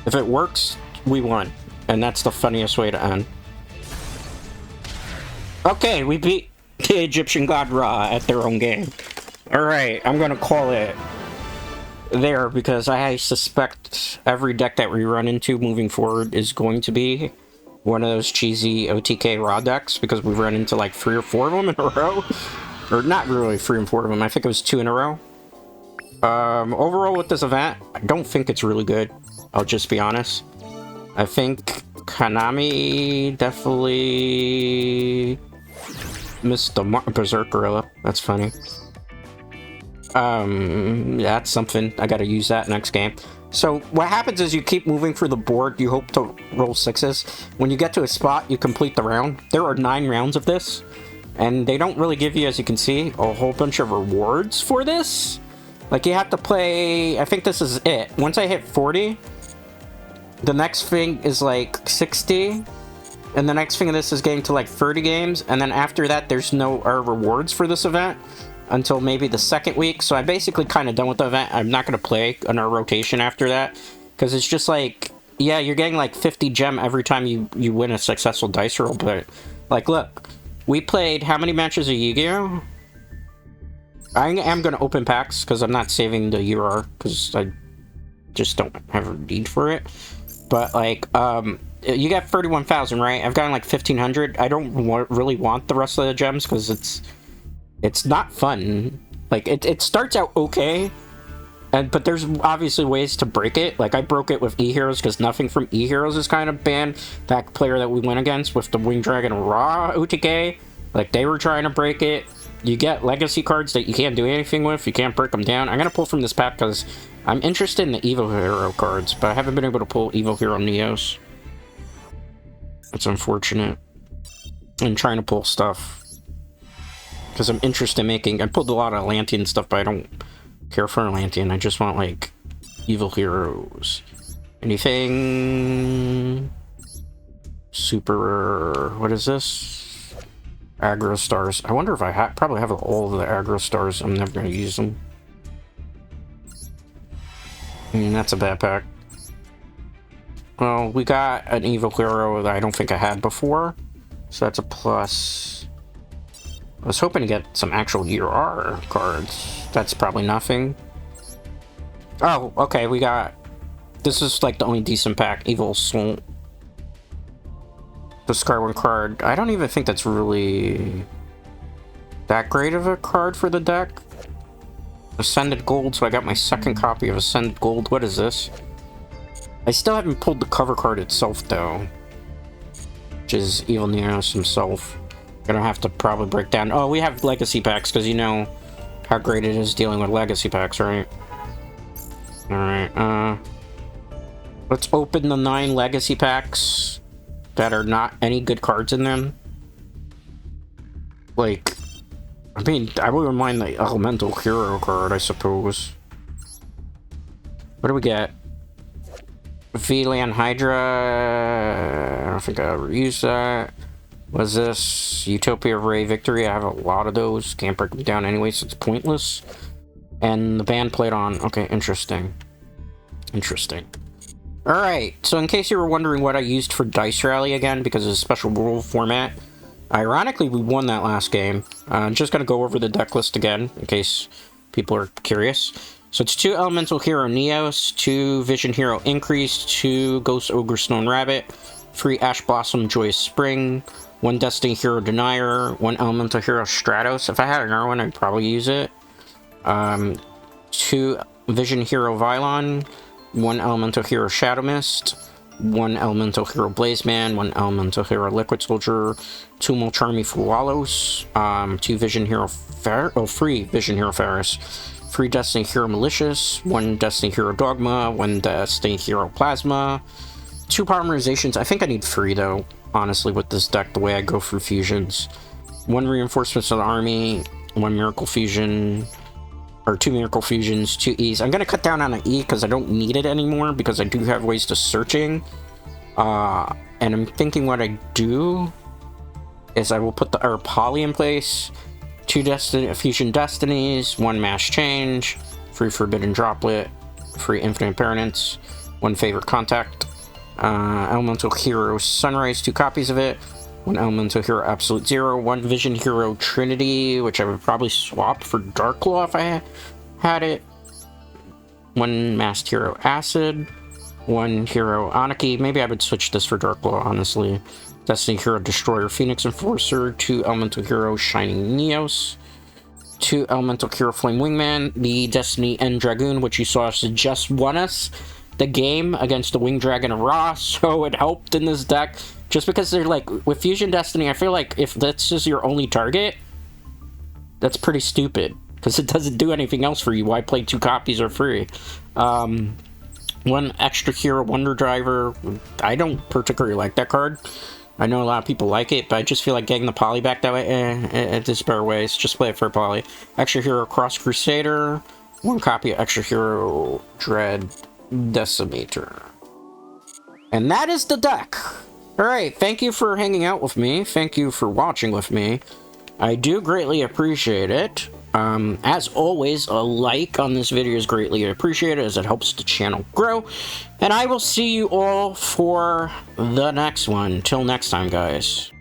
If it works, we won. And that's the funniest way to end. Okay, we beat the Egyptian god Ra at their own game. Alright, I'm gonna call it there because I suspect every deck that we run into moving forward is going to be one of those cheesy OTK Ra decks because we've run into like 3 or 4 of them in a row. Or not really 3 and 4 of them, I think it was 2 in a row. Overall with this event, I don't think it's really good. I'll just be honest. I think Konami definitely missed the Berserk Gorilla. That's funny. That's something. I gotta use that next game. So what happens is you keep moving through the board. You hope to roll 6s. When you get to a spot, you complete the round. There are 9 rounds of this. And they don't really give you, as you can see, a whole bunch of rewards for this. Like, you have to play... I think this is it. Once I hit 40... the next thing is like 60, and the next thing of this is getting to like 30 games, and then after that there's no rewards for this event until maybe the 2nd week. So I'm basically kind of done with the event. I'm not going to play on a rotation after that, because it's just like, yeah, you're getting like 50 gem every time you win a successful dice roll, but like, look, we played how many matches of Yu-Gi-Oh? I am going to open packs because I'm not saving the UR because I just don't have a need for it. But, like, you got 31,000, right? I've gotten like 1,500. I don't really want the rest of the gems because it's not fun. Like, it starts out okay, but there's obviously ways to break it. Like, I broke it with E-Heroes because nothing from E-Heroes is kind of banned. That player that we went against with the Winged Dragon Raw OTK, like, they were trying to break it. You get legacy cards that you can't do anything with. You can't break them down. I'm going to pull from this pack because I'm interested in the Evo Hero cards, but I haven't been able to pull Evo Hero Neos. It's unfortunate. I'm trying to pull stuff because I'm interested in making... I pulled a lot of Atlantean stuff, but I don't care for Atlantean. I just want, like, Evil Heroes. Anything... Super... What is this? Aggro Stars. I wonder if I probably have all of the Aggro Stars. I'm never going to use them. That's a bad pack. Well, we got an Evil Hero that I don't think I had before. So that's a plus. I was hoping to get some actual ER cards. That's probably nothing. Oh, okay, we got... This is like the only decent pack. Evil Soul. Discard one card. I don't even think that's really that great of a card for the deck. Ascended Gold, so I got my second copy of Ascended Gold. What is this? I still haven't pulled the cover card itself, though. Which is Evil Neos himself. Gonna have to probably break down... Oh, we have legacy packs, because you know how great it is dealing with legacy packs, right? Alright, let's open the 9 legacy packs that are not any good cards in them. Like... I mean, I wouldn't mind the Elemental Hero card, I suppose. What do we get? VLAN Hydra... I don't think I ever used that. What's this? Utopia Ray Victory. I have a lot of those. Can't break them down anyway, so it's pointless. And the band played on. Okay, interesting. Interesting. Alright, so in case you were wondering what I used for Dice Rally again, because it's a special rule format, ironically, we won that last game. I'm just going to go over the deck list again, in case people are curious. So it's 2 Elemental Hero Neos, 2 Vision Hero Increase, 2 Ghost Ogre Stone Rabbit, 3 Ash Blossom Joyous Spring, 1 Destiny Hero Denier, 1 Elemental Hero Stratos. If I had another one, I'd probably use it. 2 Vision Hero Vylon, 1 Elemental Hero Shadow Mist, 1 Elemental Hero Blazeman, 1 Elemental Hero Liquid Soldier, 2 Molcharmy Fualos, 2 Vision Hero 3 Vision Hero Ferris, 3 Destiny Hero Malicious, 1 Destiny Hero Dogma, 1 Destiny Hero Plasma, 2 Polymerizations. I think I need 3 though, honestly, with this deck, the way I go through fusions. 1 Reinforcements of the Army, 1 Miracle Fusion, or 2 Miracle Fusions, 2 E's. I'm going to cut down on an E because I don't need it anymore because I do have ways to searching. And I'm thinking what I do is I will put the Poly in place, 2 Fusion Destinies, 1 Mass Change, 3 Forbidden Droplet, 3 Infinite Permanence, 1 Favorite Contact, Elemental Hero Sunrise, 2 copies of it, 1 Elemental Hero Absolute Zero, 1 Vision Hero Trinity, which I would probably swap for Darklaw if I had it, 1 Masked Hero Acid, 1 Hero Anarchy. Maybe I would switch this for Darklaw, honestly. Destiny Hero Destroyer Phoenix Enforcer, 2 Elemental Hero Shining Neos, 2 Elemental Hero Flame Wingman, the Destiny End Dragoon, which you saw just won us the game against the Winged Dragon of Ra, so it helped in this deck. Just because they're like, with Fusion Destiny, I feel like if this is your only target, that's pretty stupid. Because it doesn't do anything else for you. Why play 2 copies or free? 1 Extra Hero Wonder Driver. I don't particularly like that card. I know a lot of people like it, but I just feel like getting the Poly back that way, it's better ways. Just play it for Poly. Extra Hero Cross Crusader. 1 copy of Extra Hero Dread Decimator. And that is the deck. Alright, thank you for hanging out with me. Thank you for watching with me. I do greatly appreciate it. As always, a like on this video is greatly appreciated as it helps the channel grow. And I will see you all for the next one. Till next time, guys.